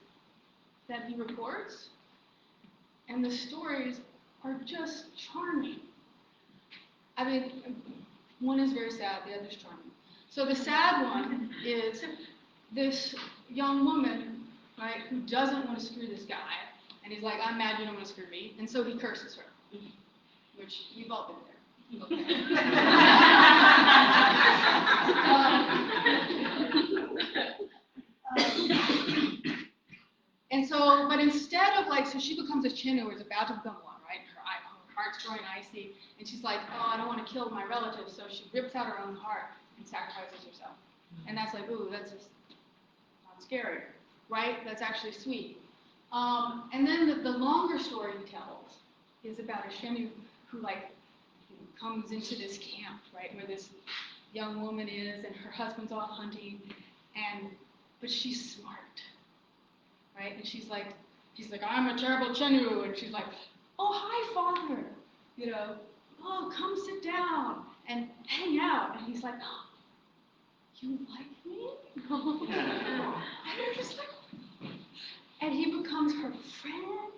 that he reports, and the stories are just charming. I mean, one is very sad, the other's charming. So the sad one is this young woman, right, who doesn't want to screw this guy, and he's like, I'm mad you don't want to screw me, and so he curses her, which you've all been there. Okay. And so, but instead of like, so she becomes a Chinnu, or is about to become one, right? Her heart's growing icy, and she's like, oh, I don't want to kill my relatives, so she rips out her own heart and sacrifices herself. And that's like, ooh, that's just not scary, right? That's actually sweet. And then the longer story he tells is about a Chinnu who like comes into this camp, right, where this young woman is, and her husband's off hunting, but she's smart. Right? And she's like, I'm a terrible Chinnu, and she's like, oh, hi, father, you know, oh, come sit down and hang out. And he's like, oh, you like me? And they're just like, and he becomes her friend,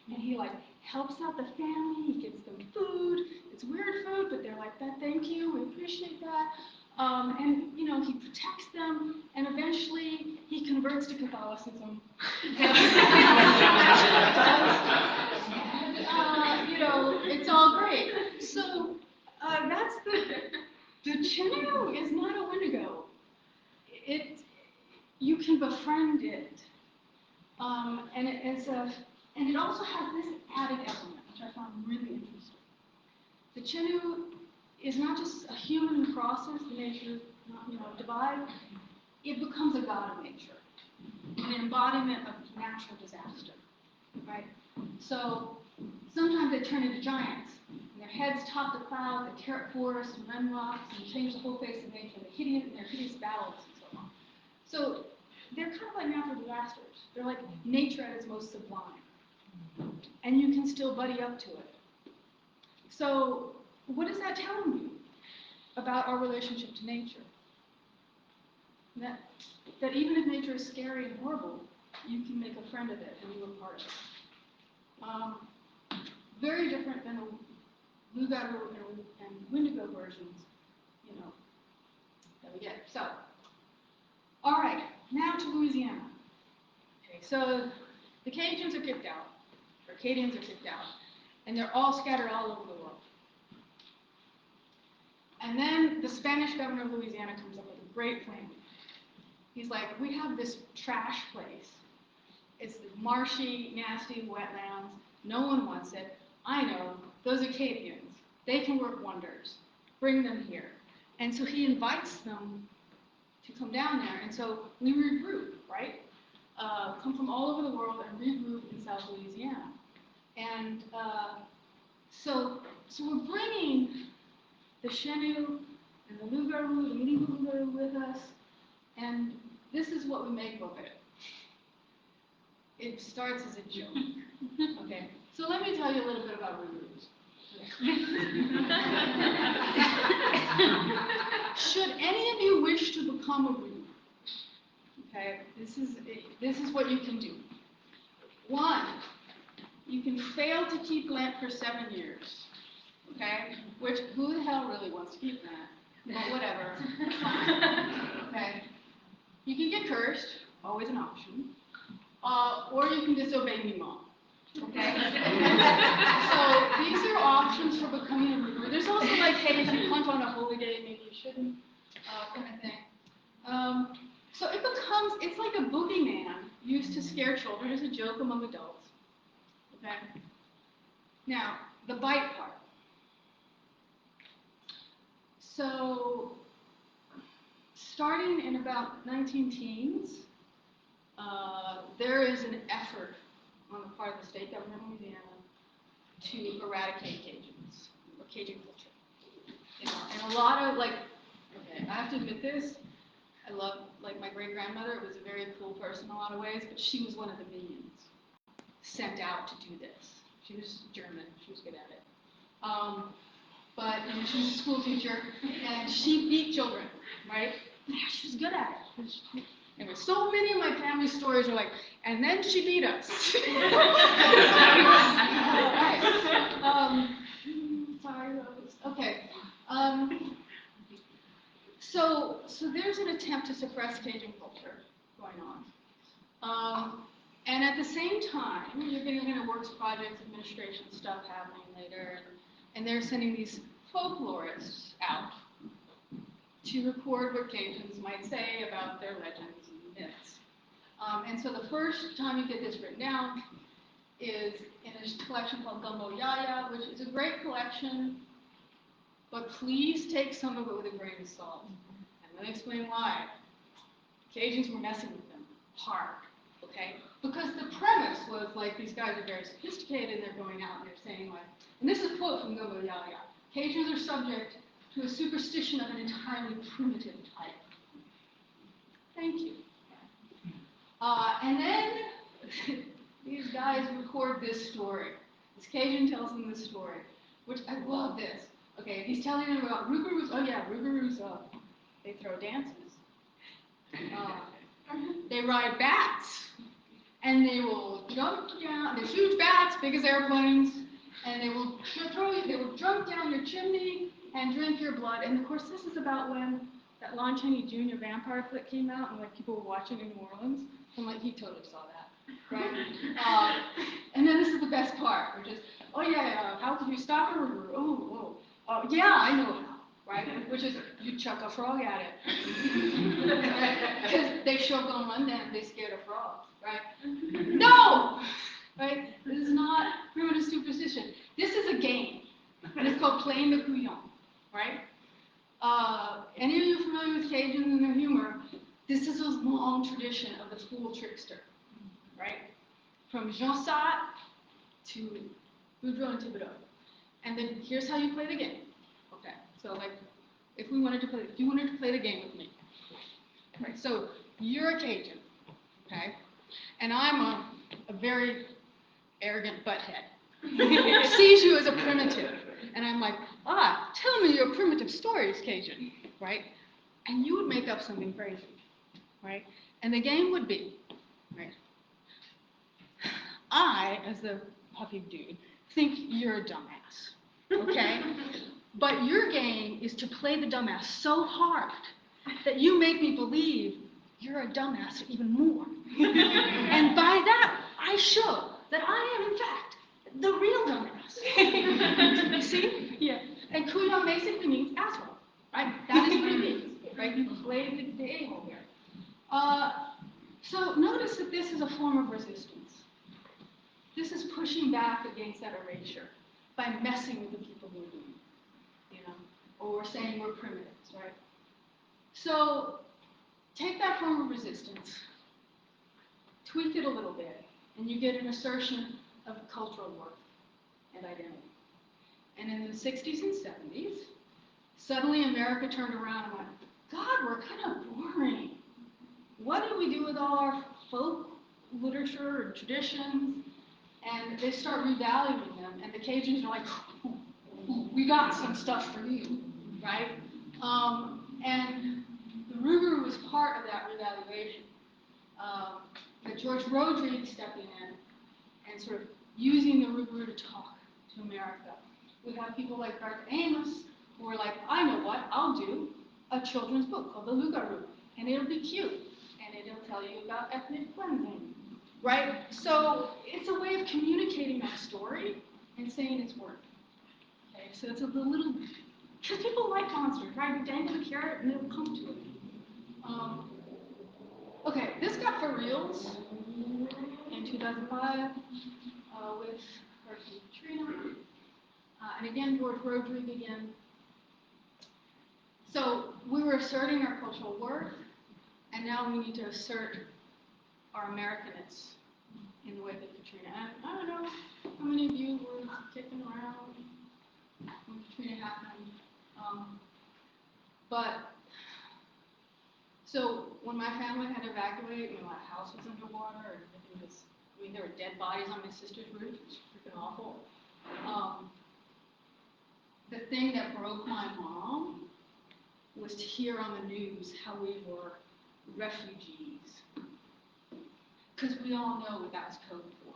and he like helps out the family, he gives them food. It's weird food, but they're like, that, thank you, we appreciate that. And, you know, he protects them, and eventually he converts to Catholicism. And, you know, it's all great. So that's the Chinnu is not a Wendigo. You can befriend it. And it also has this added element, which I found really interesting. The Chinnu is not just a human who crosses the nature, divide. It becomes a god of nature, an embodiment of natural disaster, right? So sometimes they turn into giants, and their heads top the clouds, they tear up forests and rend rocks, and change the whole face of nature, their hideous battles, and so on. So they're kind of like natural disasters. They're like nature at its most sublime, and you can still buddy up to it. So what is that telling you about our relationship to nature? That even if nature is scary and horrible, you can make a friend of it and you are part of it. Very different than the Rougarou and Wendigo versions, that we get. So, all right, now to Louisiana. Okay, so the Cajuns are kicked out, or Acadians are kicked out, and they're all scattered all over the world. And then the Spanish governor of Louisiana comes up with a great plan. He's like, we have this trash place. It's marshy, nasty wetlands. No one wants it. I know, those Acadians, they can work wonders. Bring them here. And so he invites them to come down there. And so we regroup, right? Come from all over the world and regroup in South Louisiana. And so we're bringing the Chinnu and the Rougarou, the medieval Rougarou with us, and this is what we make of it. It starts as a joke. Okay, so let me tell you a little bit about Rougarous. Should any of you wish to become a Rougarou, okay, this is what you can do. 1, you can fail to keep Lent for 7 years. Okay, which who the hell really wants to keep that? But whatever. Okay, you can get cursed, always an option, or you can disobey me, mom. Okay, so these are options for becoming a Rougarou. There's also like, hey, if you hunt on a holy day, maybe you shouldn't, kind of thing. So it's like a boogeyman used to scare children as a joke among adults. Okay, now the bite part. So, starting in about 19 teens, there is an effort on the part of the state government of Louisiana to eradicate Cajuns, or Cajun culture. You know, and a lot of, like, okay, I have to admit this, I love, like, my great-grandmother was a very cool person in a lot of ways, but she was one of the minions sent out to do this. She was German, she was good at it. But you know, she was a school teacher, and she beat children, right? Yeah, she was good at it. Anyway, so many of my family stories are like, and then she beat us. Right. Sorry, Rose. Okay. So there's an attempt to suppress Cajun culture going on. And at the same time, you're getting kind of works projects, administration stuff happening later, and they're sending these folklorists out to record what Cajuns might say about their legends and myths. And so the first time you get this written down is in a collection called Gumbo Yaya, which is a great collection, but please take some of it with a grain of salt. And let me explain why. Cajuns were messing with them hard, okay? Because the premise was like these guys are very sophisticated and they're going out and they're saying like, and this is a quote from Gumbo Yaya, Cajuns are subject to a superstition of an entirely primitive type. Thank you. And then these guys record this story. This Cajun tells them this story, which I love this. Okay, he's telling them about Rougarous. Oh yeah, Rougarous, they throw dances. They ride bats. And they will jump down, they're huge bats, big as airplanes, and they will jump down your chimney and drink your blood. And of course, this is about when that Lon Chaney Jr. vampire flick came out, and like people were watching in New Orleans. I'm like, he totally saw that, right? And then this is the best part, which is, oh yeah, how could you stop a Rougarou? Oh, yeah, I know how, right? Which is, you chuck a frog at it. Because they show on one end, they scared of frogs, right? No! Right? This is not primitive superstition. This is a game, and it's called playing the couillon, right? Any of you familiar with Cajuns and their humor? This is a long tradition of the fool trickster, right? From Jean Sat to Rougarou and Thibodeau. And then here's how you play the game. Okay, so like, if you wanted to play the game with me, right? So you're a Cajun, okay? And I'm a very arrogant butthead. Sees you as a primitive. And I'm like, tell me your primitive stories, Cajun, right? And you would make up something crazy, right? And the game would be, right? I, as the puffy dude, think you're a dumbass, okay? But your game is to play the dumbass so hard that you make me believe you're a dumbass even more. And by that, I show that I am, in fact, the real dumbass. You see? Yeah. And couillon basically means asshole, right? That is what it means, right? You play the a-hole here. So notice that this is a form of resistance. This is pushing back against that erasure by messing with the people who are doing it, you know, or saying we're primitives, right? So take that form of resistance, tweak it a little bit, and you get an assertion of cultural worth and identity. And in the 60s and 70s, suddenly America turned around and went, God, we're kind of boring. What do we do with all our folk literature and traditions? And they start revaluing them, and the Cajuns are like, we got some stuff for you, right? And the Rougarou was part of that revaluation. That George Rodrigue stepping in and sort of using the Rougarou to talk to America. We have people like Garth Amos who are like, I know what, I'll do a children's book called The Rougarou, and it'll be cute, and it'll tell you about ethnic cleansing, right? So it's a way of communicating that story and saying it's worked. Okay, so it's a little, because people like monsters, right? You dangle a carrot and they'll come to it. Okay, this got for reals in 2005 with Hurricane Katrina. And again, George Rodrigue again. So we were asserting our cultural worth, and now we need to assert are Americanists in the wake of Katrina. And I don't know how many of you were kicking around when Katrina happened. So when my family had to evacuate, my house was underwater, and everything was, there were dead bodies on my sister's roof. It was freaking awful. The thing that broke my mom was to hear on the news how we were refugees. Because we all know what that was code for,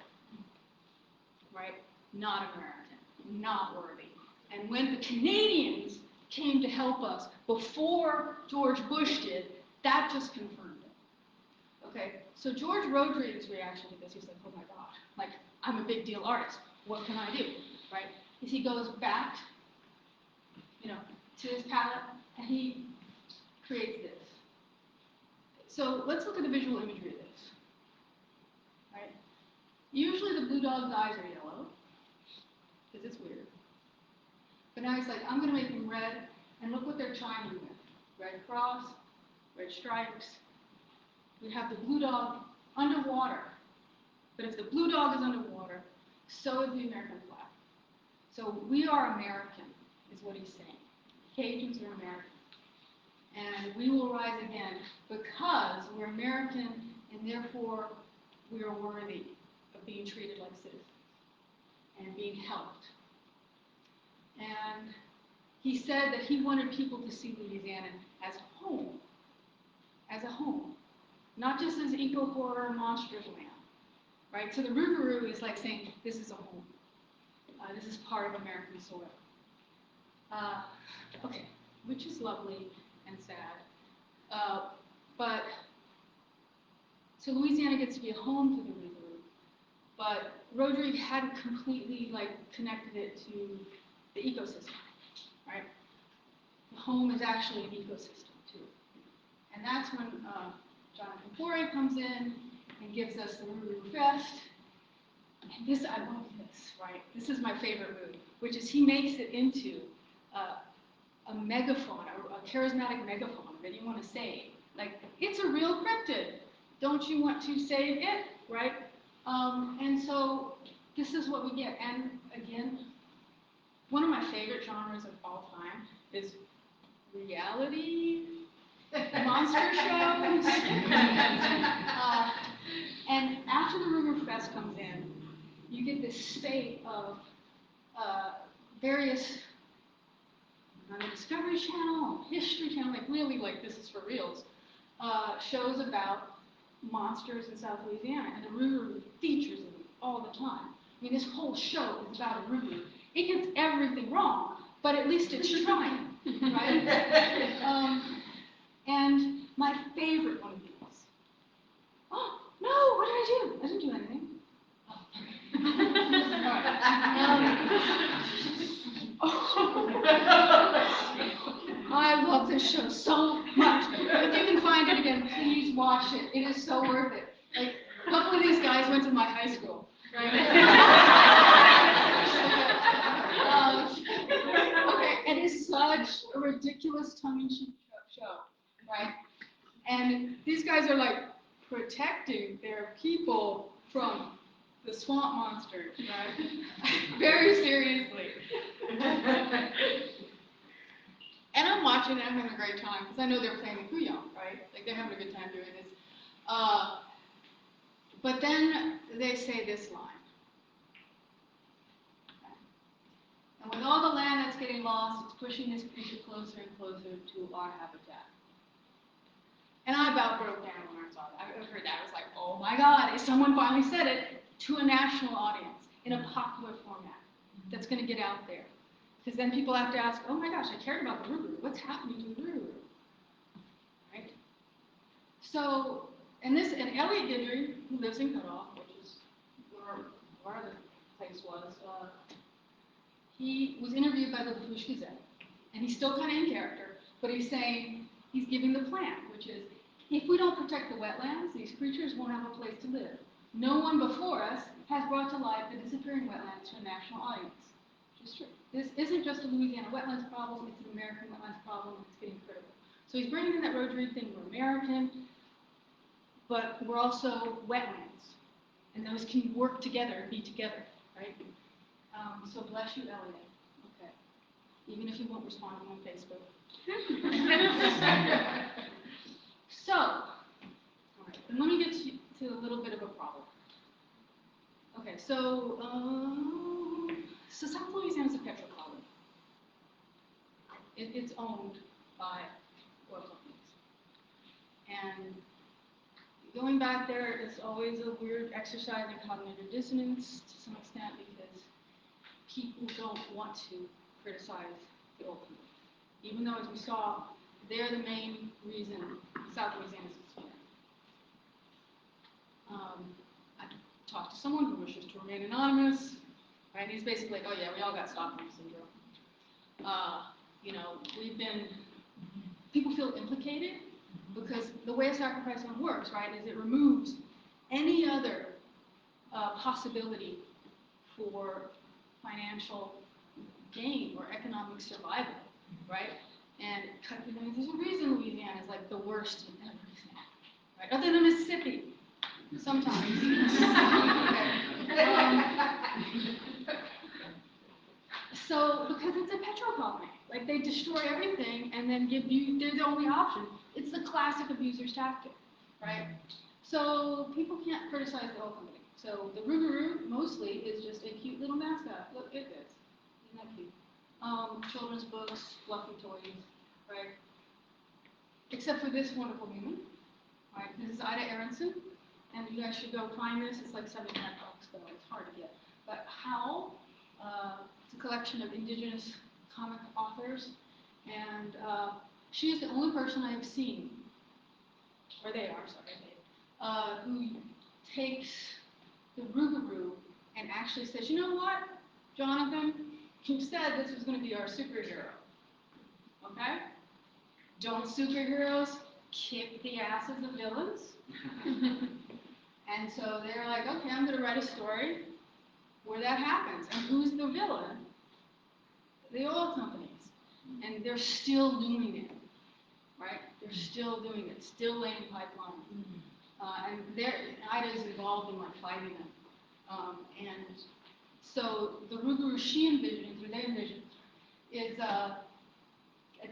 right? Not American, not worthy. And when the Canadians came to help us before George Bush did, that just confirmed it. Okay, so George Rodriguez's reaction to this, he's like, oh my gosh, like, I'm a big deal artist. What can I do, right? Is he goes back, to his palette, and he creates this. So let's look at the visual imagery of this, right? Usually the blue dog's eyes are yellow, because it's weird. But now he's like, I'm going to make them red, and look what they're chiming with. Red cross, red stripes. We have the blue dog underwater. But if the blue dog is underwater, so is the American flag. So we are American, is what he's saying. Cajuns are American. And we will rise again because we're American, and therefore we are worthy of being treated like citizens and being helped. And he said that he wanted people to see Louisiana as home, not just as eco-horror monsters land, right? So the Rougarou is like saying, this is a home. This is part of American soil. Okay, which is lovely and sad. So Louisiana gets to be a home to the Rougarou, but Rodrigue hadn't completely connected it to the ecosystem, right? The home is actually an ecosystem too. And that's when Jonathan Foray comes in and gives us the Rougarou Fest. And this, I love this, right? This is my favorite move, which is he makes it into a megaphone, a charismatic megaphone that you want to save. Like, it's a real cryptid. Don't you want to save it, right? And so this is what we get. And again, one of my favorite genres of all time is reality monster shows. And after the Rougarou Fest comes in, you get this state of various on the Discovery Channel, History Channel, really this is for reals, shows about monsters in South Louisiana, and the Rougarou features them all the time. I mean, this whole show is about a Rougarou. It gets everything wrong, but at least it's trying, right? And my favorite one of these. Oh, no, what did I do? I didn't do anything. I love this show so much. If you can find it again, please watch it. It is so worth it. A couple of these guys went to my high school, right? Okay, it is such a ridiculous tongue-in-cheek show, right? And these guys are protecting their people from the swamp monsters, right? Very seriously. And I'm watching it, I'm having a great time, because I know they're playing the Couillon, right? They're having a good time doing this. But then they say this line. Okay. And with all the land that's getting lost, it's pushing this creature closer and closer to our habitat. And I about broke down when I saw that. I heard that. I was like, oh my God, someone finally said it to a national audience in a popular format that's going to get out there. Because then people have to ask, oh my gosh, I cared about the Rougarou. What's happening to the Rougarou? Right? So, and Elliot Guidry, who lives in Cutoff, which is where the place was, he was interviewed by the Lafourche Gazette. And he's still kind of in character, but he's saying, he's giving the plan, which is, if we don't protect the wetlands, these creatures won't have a place to live. No one before us has brought to light the disappearing wetlands to a national audience. Which is true. This isn't just a Louisiana wetlands problem, it's an American wetlands problem, and it's getting critical. So he's bringing in that Rodrigue thing, we're American. but we're also wetlands, and those can work together, be together, right? So bless you, Elliot. Okay. Even if you won't respond on Facebook. So, all right, then let me get to a little bit of a problem. Okay, so South Louisiana is a petrol colony. It's owned by oil companies. And going back there is always a weird exercise in cognitive dissonance to some extent because people don't want to criticize the oil companies. Even though, as we saw, they're the main reason South Louisiana is expanding. I talked to someone who wishes to remain anonymous, right? He's basically like, oh yeah, we all got Stockholm syndrome. People feel implicated because the way a sacrifice zone works, right, is it removes any other possibility for financial gain or economic survival, right? And there's a reason Louisiana is like the worst in everything, right? Other than Mississippi, sometimes. So, because it's a petrocolony, like they destroy everything and then give you, they're the only option. It's the classic abuser's tactic, right? So people can't criticize the oil company. So the Rougarou mostly is just a cute little mascot. Look at this, isn't that cute? Children's books, fluffy toys, right? Except for this wonderful human, right? This is Ida Aronson, and you guys should go find this. It's like $75, though it's hard to get. But Howl, it's a collection of indigenous comic authors, and she is the only person I have seen, or they are, sorry, who takes the Rougarou and actually says, you know what, Jonathan, you said this was going to be our superhero, okay? Don't superheroes kick the asses of villains? And so they're like, okay, I'm going to write a story where that happens. And who's the villain? The oil companies. And they're still doing it, right? They're still doing it, still laying pipelines. And Ida's involved in like fighting them. And so the Rougarou she envisions, or they envision, is it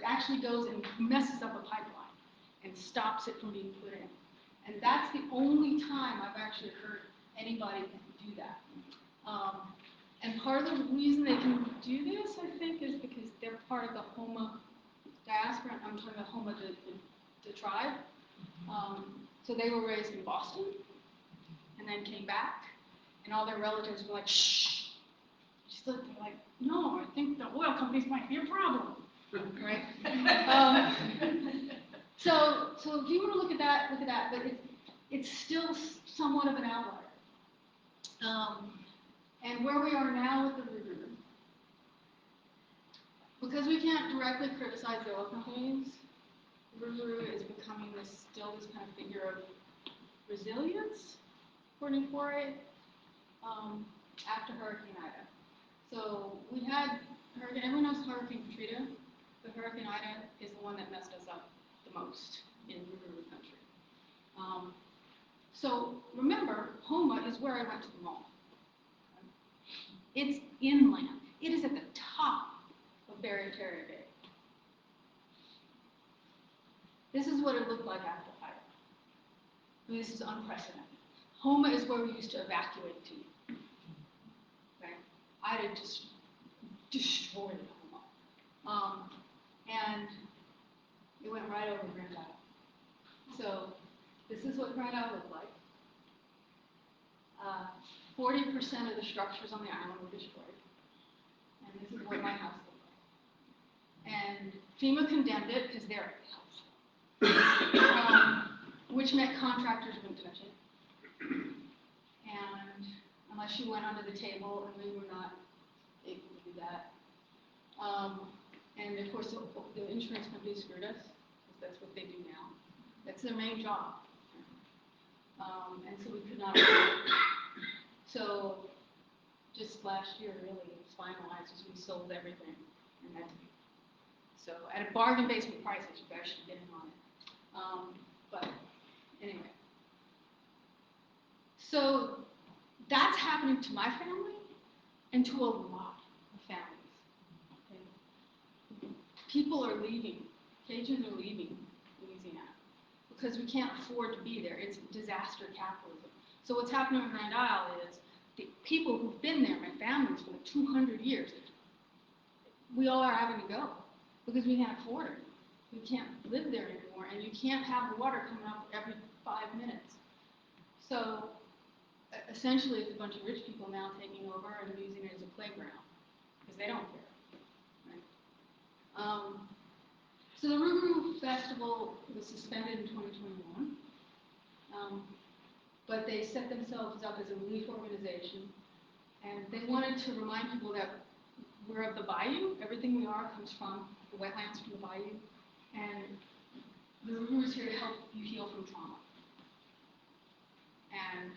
actually goes and messes up a pipeline and stops it from being put in. And that's the only time I've actually heard anybody do that. And part of the reason they can do this, I think, is because they're part of the Homa diaspora. I'm talking about Homa, the tribe. So they were raised in Boston and then came back, and all their relatives were like, shh. They're like, no, I think the oil companies might be a problem, right? So if you want to look at that, but it's still somewhat of an outlier. And where we are now with the Rougarou, because we can't directly criticize the oil companies, the Rougarou is becoming this kind of figure of resilience, according to Foray, after Hurricane Ida. So we had everyone knows Hurricane Katrina, but Hurricane Ida is the one that messed us up the most in Rougarou country. So remember, Homa is where I went to the mall. It's inland. It is at the top of Barrier Terre Bay. This is what it looked like after Ida. I mean, this is unprecedented. Homa is where we used to evacuate to. Okay? Ida just destroyed Homa. And it went right over Grand Isle. So this is what Grand Isle looked like. 40% of the structures on the island were destroyed. And this is what my house looked like. And FEMA condemned it because they're helpful, which meant contractors wouldn't touch it. And unless you went under the table, and we were not able to do that. And of course, the insurance companies screwed us, because that's what they do now. That's their main job. And so we could not. So just last year, really, it was finalized as we sold everything. And that's so at a bargain basement price, that you guys should get in on it. But Anyway. So that's happening to my family and to a lot of families. Okay? People are leaving. Cajuns are leaving Louisiana because we can't afford to be there. It's disaster capitalism. So what's happening in Grand Isle is the people who've been there, my families, for like 200 years, we all are having to go because we can't afford it. We can't live there anymore, and you can't have water coming up every 5 minutes. So essentially, it's a bunch of rich people now taking over and using it as a playground because they don't care. Right? So the Rougarou Festival was suspended in 2021, but they set themselves up as a relief organization, and they wanted to remind people that we're of the bayou. Everything we are comes from the wetlands from the bayou, and the Rougarou is here to help you heal from trauma. And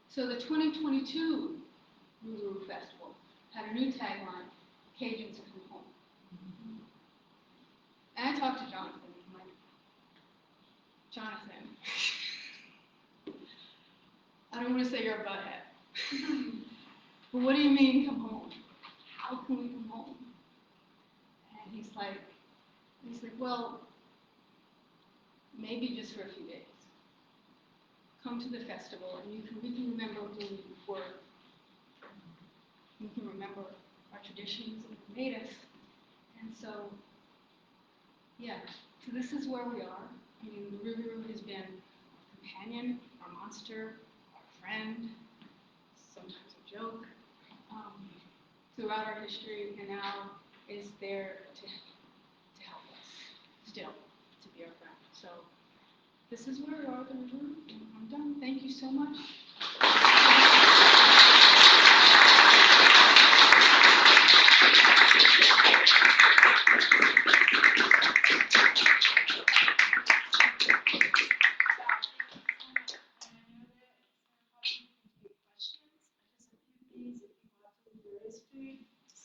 so the 2022 Rougarou Festival had a new tagline, Cajuns come home. And I talked to Jonathan, I'm like, Jonathan, I don't want to say you're a butthead, but what do you mean come home? How can we come home? And he's like, well, maybe just for a few days. Come to the festival and we can remember who we were. We can remember our traditions and what made us. And so, yeah, so this is where we are. I mean, the Rougarou has been our companion, our monster, our friend, sometimes a joke, throughout our history, and now is there to help us, still, to be our friend. So this is where we are with the Rougarou, and I'm done. Thank you so much.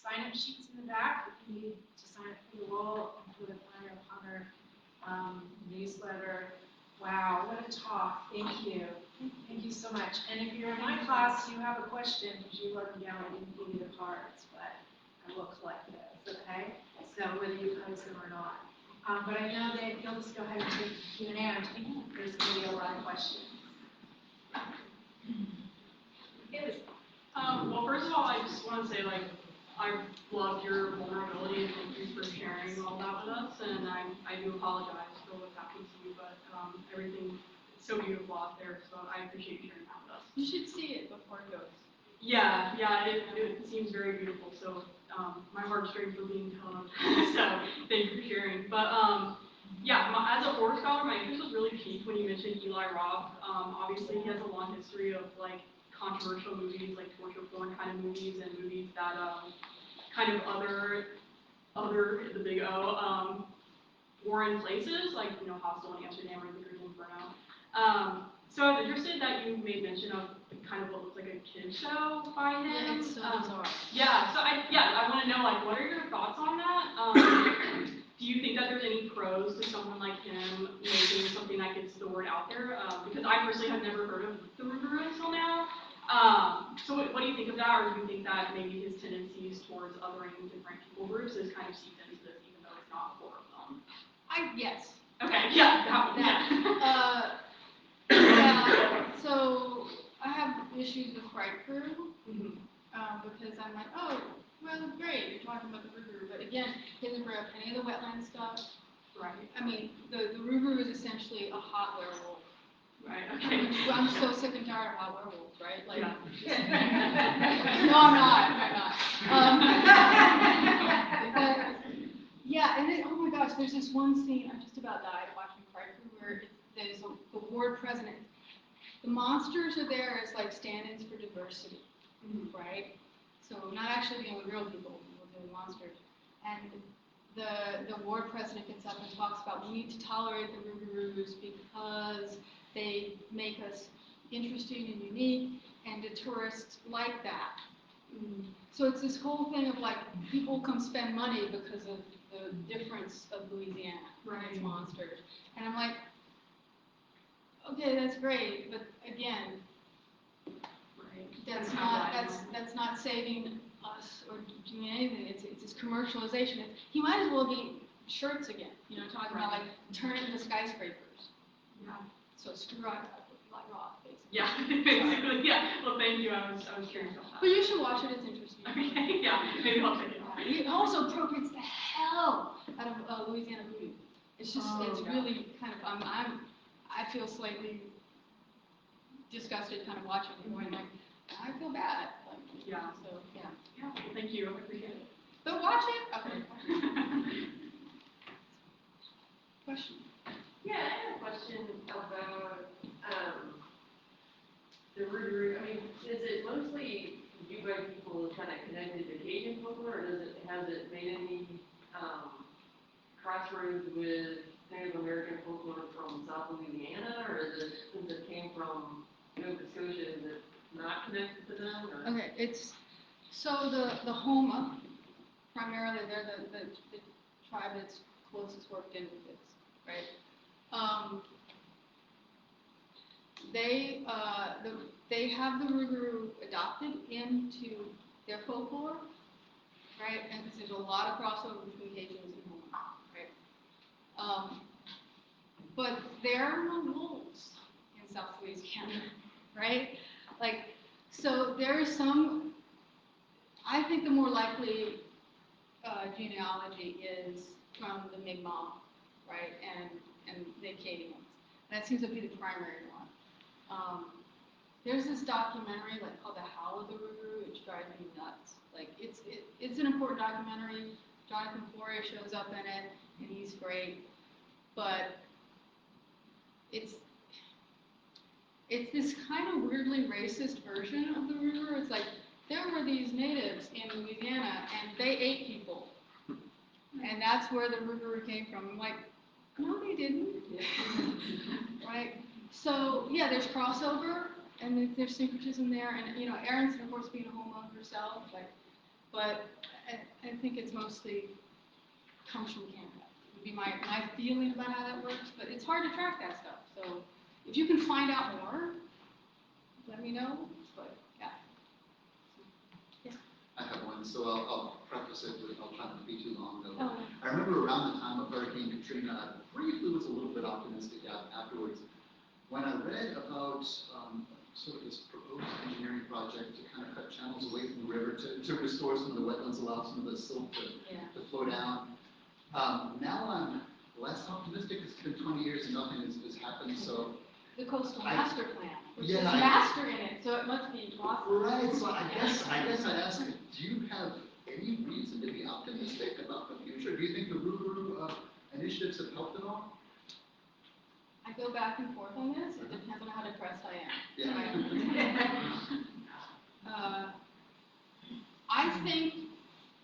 Sign-up sheets in the back if you need to sign up for the role and for the Flannery O'Connor newsletter. Wow, what a talk. Thank you. Thank you so much. And if you're in my class, you have a question, because you wrote them down. I didn't give you the cards, but I will collect those, okay? So whether you post them or not. But I know that you'll just go ahead and take Q&A. There's going to be a lot of questions. Well, first of all, I just want to say, I love your vulnerability and thank you for sharing all that with us. And I do apologize for what's happened to you, but everything is so beautiful out there, so I appreciate you sharing that with us. You should see it before it goes. Yeah, it seems very beautiful. So my heartstrings were being tugged. So thank you for sharing. But yeah, as a horror scholar, my interest was really piqued when you mentioned Eli Roth. Obviously, he has a long history of controversial movies, like torture porn kind of movies, and movies that kind of other the big O were in places like Hostel in Amsterdam or The Green Inferno. So I was interested that you made mention of kind of what looks like a kid show by him. Yeah, it's so bizarre. Yeah, so I want to know what are your thoughts on that? Do you think that there's any pros to someone like him making something that gets the word out there? Because I personally have never heard of the Rougarou until now. So what do you think of that, or do you think that maybe his tendencies towards othering different people groups is kind of seeped into this, even though it's not a horror film? Yes. Okay, yeah. Yeah, so I have issues with Fright Crew, because I'm like, oh, well, great, you're talking about the Rougarou, but again, he doesn't bring up any of the wetland stuff. Right. I mean, the Rougarou is essentially a hot werewolf. Right, okay. I'm so sick and tired of hot werewolves, right? Yeah. No, I'm not. But, yeah, and then, oh my gosh, there's this one scene, I just about died watching Fright Crew, where there's the ward president. The monsters are there as stand-ins for diversity, right? So not actually dealing with real people, we're doing monsters. And the ward president gets up and talks about we need to tolerate the Rougarous because they make us interesting and unique, and the tourists like that. So it's this whole thing of people come spend money because of the difference of Louisiana and its monsters. And I'm like, Okay, that's great, but again, Right. that's Kind of not, that, that's not saving us or doing anything. It's this commercialization. He might as well be shirts again, talking about like turn it into skyscrapers. Yeah. So screw out like Roth, basically. Yeah, basically, yeah. Well, thank you. I was curious about that. But you should watch it. It's interesting. Okay, yeah. Maybe I'll check it out. It also appropriates the hell out of Louisiana voodoo. It's just, it's yeah. really kind of, I feel slightly disgusted kind of watching it, going like, I feel bad. Like, Yeah. So, yeah. Yeah, well, thank you. I appreciate it. But watch it. Okay. Question. Yeah, I had a question about the Rougarou. I mean, is it mostly viewed by people kind of connected to Cajun folklore, or has it made any crossroads with Native American folklore from South Louisiana, or is it, since it came from Nova Scotia, is it not connected to them? Or? Okay, it's, so the Homa, primarily they're the tribe that's closest worked in with this, right? They have the Rougarou adopted into their folklore, right? And because there's a lot of crossover between Cajuns and Homa, right? But there are no wolves in South Louisiana, right? Like, so there is some, I think the more likely genealogy is from the Mi'kmaq, right, and the Acadians. That seems to be the primary one. There's this documentary like called The Howl of the Rougarou, which drives me nuts. Like, it's an important documentary. Jonathan Foray shows up in it, and he's great. But it's this kind of weirdly racist version of the Rougarou. It's like, there were these natives in Louisiana, and they ate people. And that's where the Rougarou came from. I'm like, no, they didn't. Right? So, yeah, there's crossover, and there's syncretism there. And, Aaronson, of course, being a Homa herself. But I think it's mostly comes from Canada. Would be my feeling about how that works. But it's hard to track that stuff. So if you can find out more, let me know. But, yeah. I have one, so I'll preface it with, I'll try not to be too long though. Oh. I remember around the time of Hurricane Katrina, I briefly was a little bit optimistic afterwards. When I read about sort of this proposed engineering project to kind of cut channels away from the river to restore some of the wetlands, allow some of the silt to flow down. Now I'm less optimistic. It's been 20 years and nothing has happened, so. The Coastal Master Plan, which Yeah, is master in it, so it must be awesome. Right, so I guess I'd ask, do you have any reason to be optimistic about the future? Do you think the Rougarou initiatives have helped at all? I go back and forth on this. It depends on how depressed I am. Yeah. I think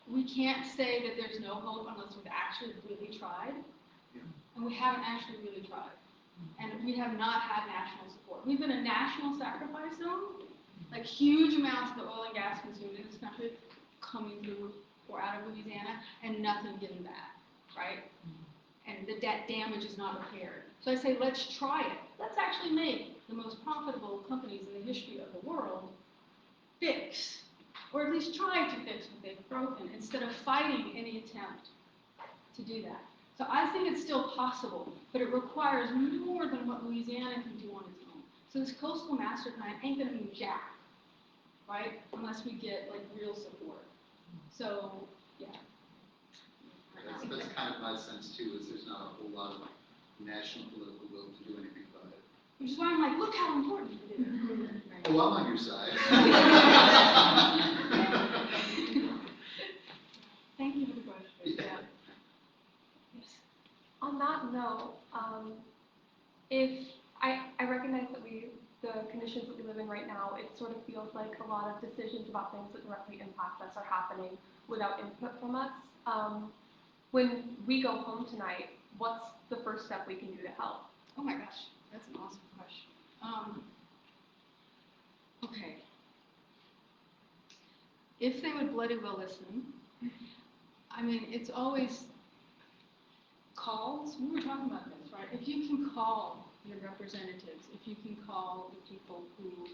we can't say that there's no hope unless we've actually really tried. Yeah. And we haven't actually really tried. And we have not had national support. We've been a national sacrifice zone, like huge amounts of the oil and gas consumed in this country coming through or out of Louisiana, and nothing given back, right? And the debt damage is not repaired. So I say, let's try it. Let's actually make the most profitable companies in the history of the world fix, or at least try to fix what they've broken, instead of fighting any attempt to do that. So I think it's still possible, but it requires more than what Louisiana can do on its own. So this coastal master plan ain't gonna move jack, right? Unless we get like real support. So, yeah. That's kind of my sense too, is there's not a whole lot of national political will to do anything about it. Which is why I'm like, look how important it is. Right. Oh, I'm on your side. Thank you for the question. Yeah. Yes. On that note, if I recognize that the conditions that we live in right now, it sort of feels like a lot of decisions about things that directly impact us are happening without input from us. When we go home tonight, what's the first step we can do to help? Oh my gosh, that's an awesome question. Okay. If they would bloody well listen, I mean, it's always calls. We were talking about this, right? If you can call your representatives, if you can call the people who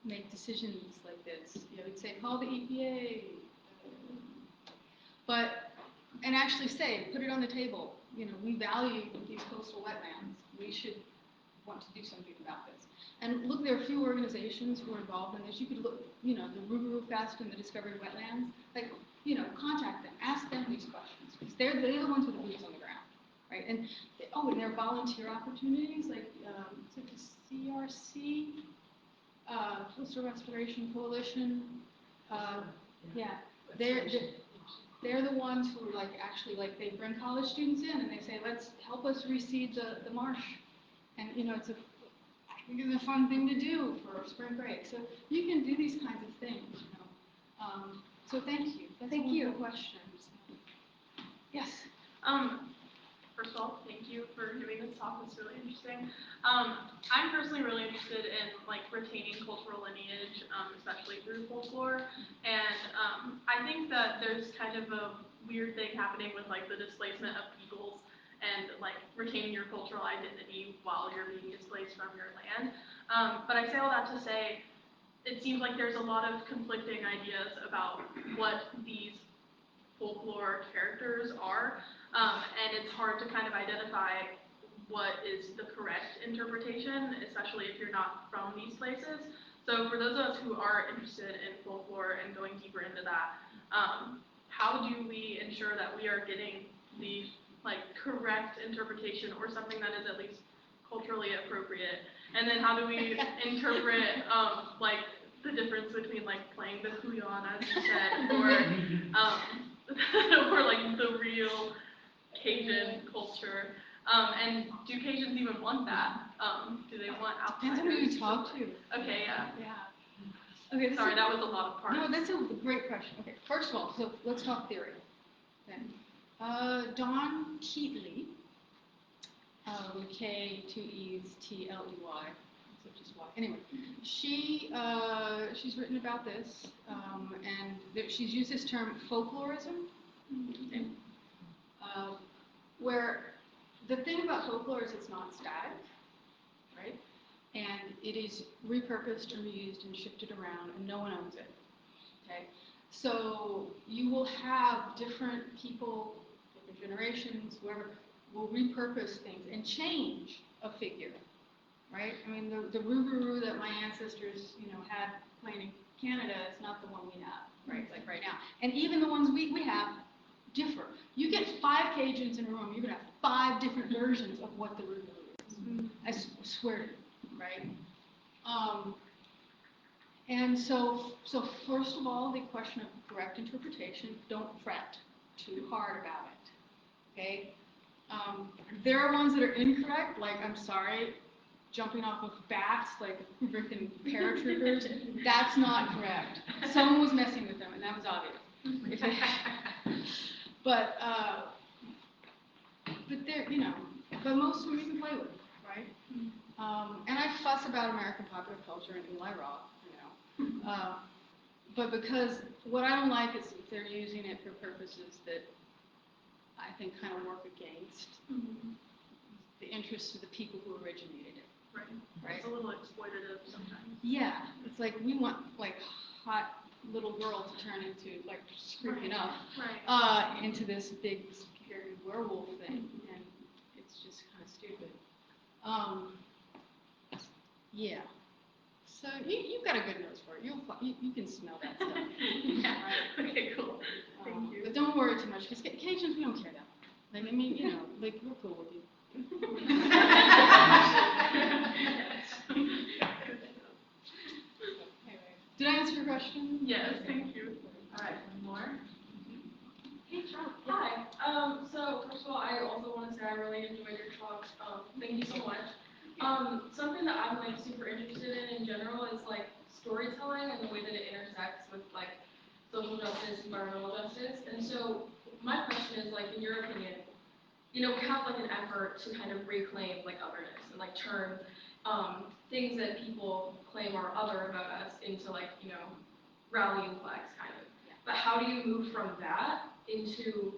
make decisions like this, you know, you'd say, call the EPA, and actually say, put it on the table, you know, we value these coastal wetlands, we should want to do something about this. And look, there are a few organizations who are involved in this. You could look, you know, the Rougarou Fest and the Discovered Wetlands, like, you know, contact them, ask them these questions, because they're the ones with the boots on the ground, right? And, and there are volunteer opportunities, like, the CRC, Coastal Restoration Coalition, yeah, they're the ones who are like, actually, like, they bring college students in and they say, let's help us reseed the marsh. And, you know, I think it's a fun thing to do for spring break. So you can do these kinds of things, you know. So thank you. That's Thank you. Questions. Yes. First of all, thank you for doing this talk. It's really interesting. I'm personally really interested in like retaining cultural lineage, especially through folklore. And I think that there's kind of a weird thing happening with like the displacement of peoples and like retaining your cultural identity while you're being displaced from your land. But I say all that to say, it seems like there's a lot of conflicting ideas about what these folklore characters are. And it's hard to kind of identify what is the correct interpretation, especially if you're not from these places. So for those of us who are interested in folklore and going deeper into that, how do we ensure that we are getting the like correct interpretation or something that is at least culturally appropriate? And then how do we interpret like the difference between like playing the Huyon, as you said, or like the real Cajun culture, and do Cajuns even want that? Do they want outsiders? Depends on who you talk to. Okay, yeah. Yeah. Okay. Sorry, that was a lot of parts. No, that's a great question. Okay, first of all, so let's talk theory. Then, Dawn Keatley, K, 2 E's, T-L-E-Y, so just Y. Anyway, she's written about this, and she's used this term folklorism. Okay. Where the thing about folklore is it's not static, right? And it is repurposed and reused and shifted around, and no one owns it, okay? So you will have different people, different generations, whoever, will repurpose things and change a figure, right? I mean, the Rougarou that my ancestors, you know, had playing in Canada is not the one we have, right? Like right now. And even the ones we have differ. You get 5 Cajuns in a room, you're going to have 5 different versions of what the Rougarou is. I swear to you, right? And so first of all, the question of correct interpretation, don't fret too hard about it, okay? There are ones that are incorrect, like, I'm sorry, jumping off of bats, like freaking paratroopers, that's not correct. Someone was messing with them, and that was obvious. But they're, you know, but most of them you can play with, right? And I fuss about American popular culture and Eli Roth, you know. But because what I don't like is if they're using it for purposes that I think kind of work against the interests of the people who originated it. Right? It's a little exploitative sometimes. Yeah, it's like we want like hot little girl to turn into like screaming up into this big scary werewolf thing, and it's just kind of stupid. Yeah. So you've got a good nose for it. You can smell that stuff. Yeah. Right? Okay, cool. Thank you. But don't worry too much, because Cajuns, we don't care that much. Like, I mean, you know, like, we're cool with you. Did I answer your question? Yes, thank you. All right, more? Hey, Charles. Hi. So first of all, I also want to say I really enjoyed your talk. Thank you so much. Something that I'm like super interested in general is like storytelling and the way that it intersects with like social justice, environmental justice. And so my question is like, in your opinion, you know, we have like an effort to kind of reclaim like otherness and like turn things that people claim are other about us into like, you know, rallying flags kind of. But how do you move from that into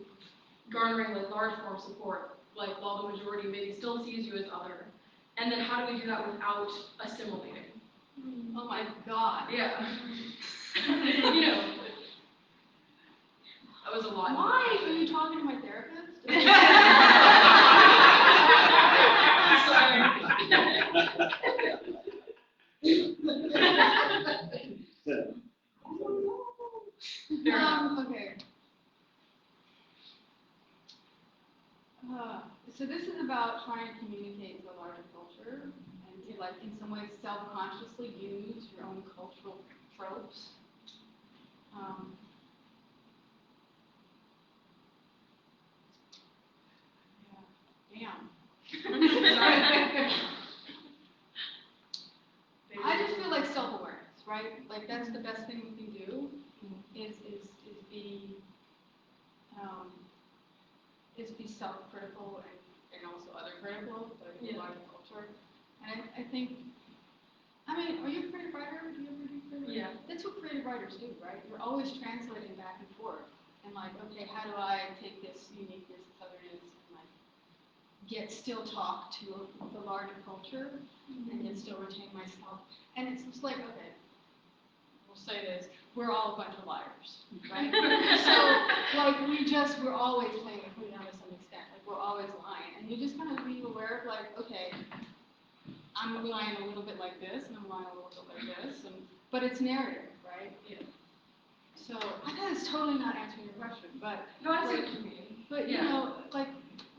garnering like large form support, like while the majority maybe still sees you as other, And then how do we do that without assimilating? Oh my God. Yeah. You know, that was a lot. Why are you talking to my therapist? Okay. So this is about trying to communicate to a larger culture and to, like, in some ways self-consciously use your own cultural tropes. Yeah. Damn. I just feel like self-awareness, right? Like that's the best thing we can do is be self-critical and also other critical, but in larger culture. And I think, I mean, are you a creative writer? Do you ever do creative writing? Yeah. That's what creative writers do, right? You're always translating back and forth. And like, okay, how do I take this uniqueness, this otherness, and like still talk to the larger culture and yet still retain myself? And it's just like, okay, we'll say this, we're all a bunch of liars, right? So, like, we're always playing the queen to some extent. Like, we're always lying. And you just kind of be aware of, like, okay, I'm lying a little bit like this, and I'm lying a little bit like this, but it's narrative, right? Yeah. So, I know it's totally not answering your question, but... No, I see like, what you mean. But, you know, like,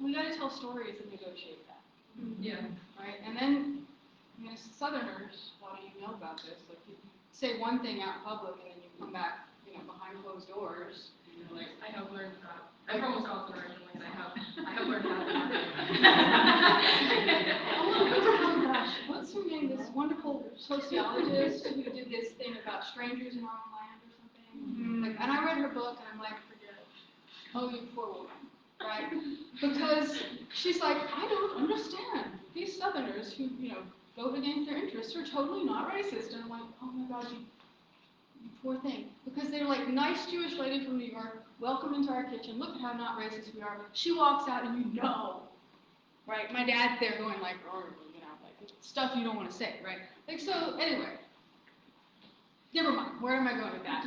we gotta tell stories and negotiate that. Yeah. Right? And then, I mean, Southerners, a lot of you know about this, like, you say one thing out in public and then you come back, you know, behind closed doors, and you're like, I have learned that. I'm from Wisconsin originally, and I have learned that. oh gosh, what's her name? This wonderful sociologist who did this thing about strangers in our own land or something. Like, and I read her book, and I'm like, forget it. Oh, you poor woman, right? Because she's like, I don't understand. These Southerners who, you know, vote against their interests are totally not racist. And I'm like, oh my God, you poor thing. Because they're like, nice Jewish lady from New York, welcome into our kitchen, look at how not racist we are. She walks out and you know, right? My dad's there going like, oh, you know, like stuff you don't want to say, right? Like, so anyway, never mind, where am I going with that?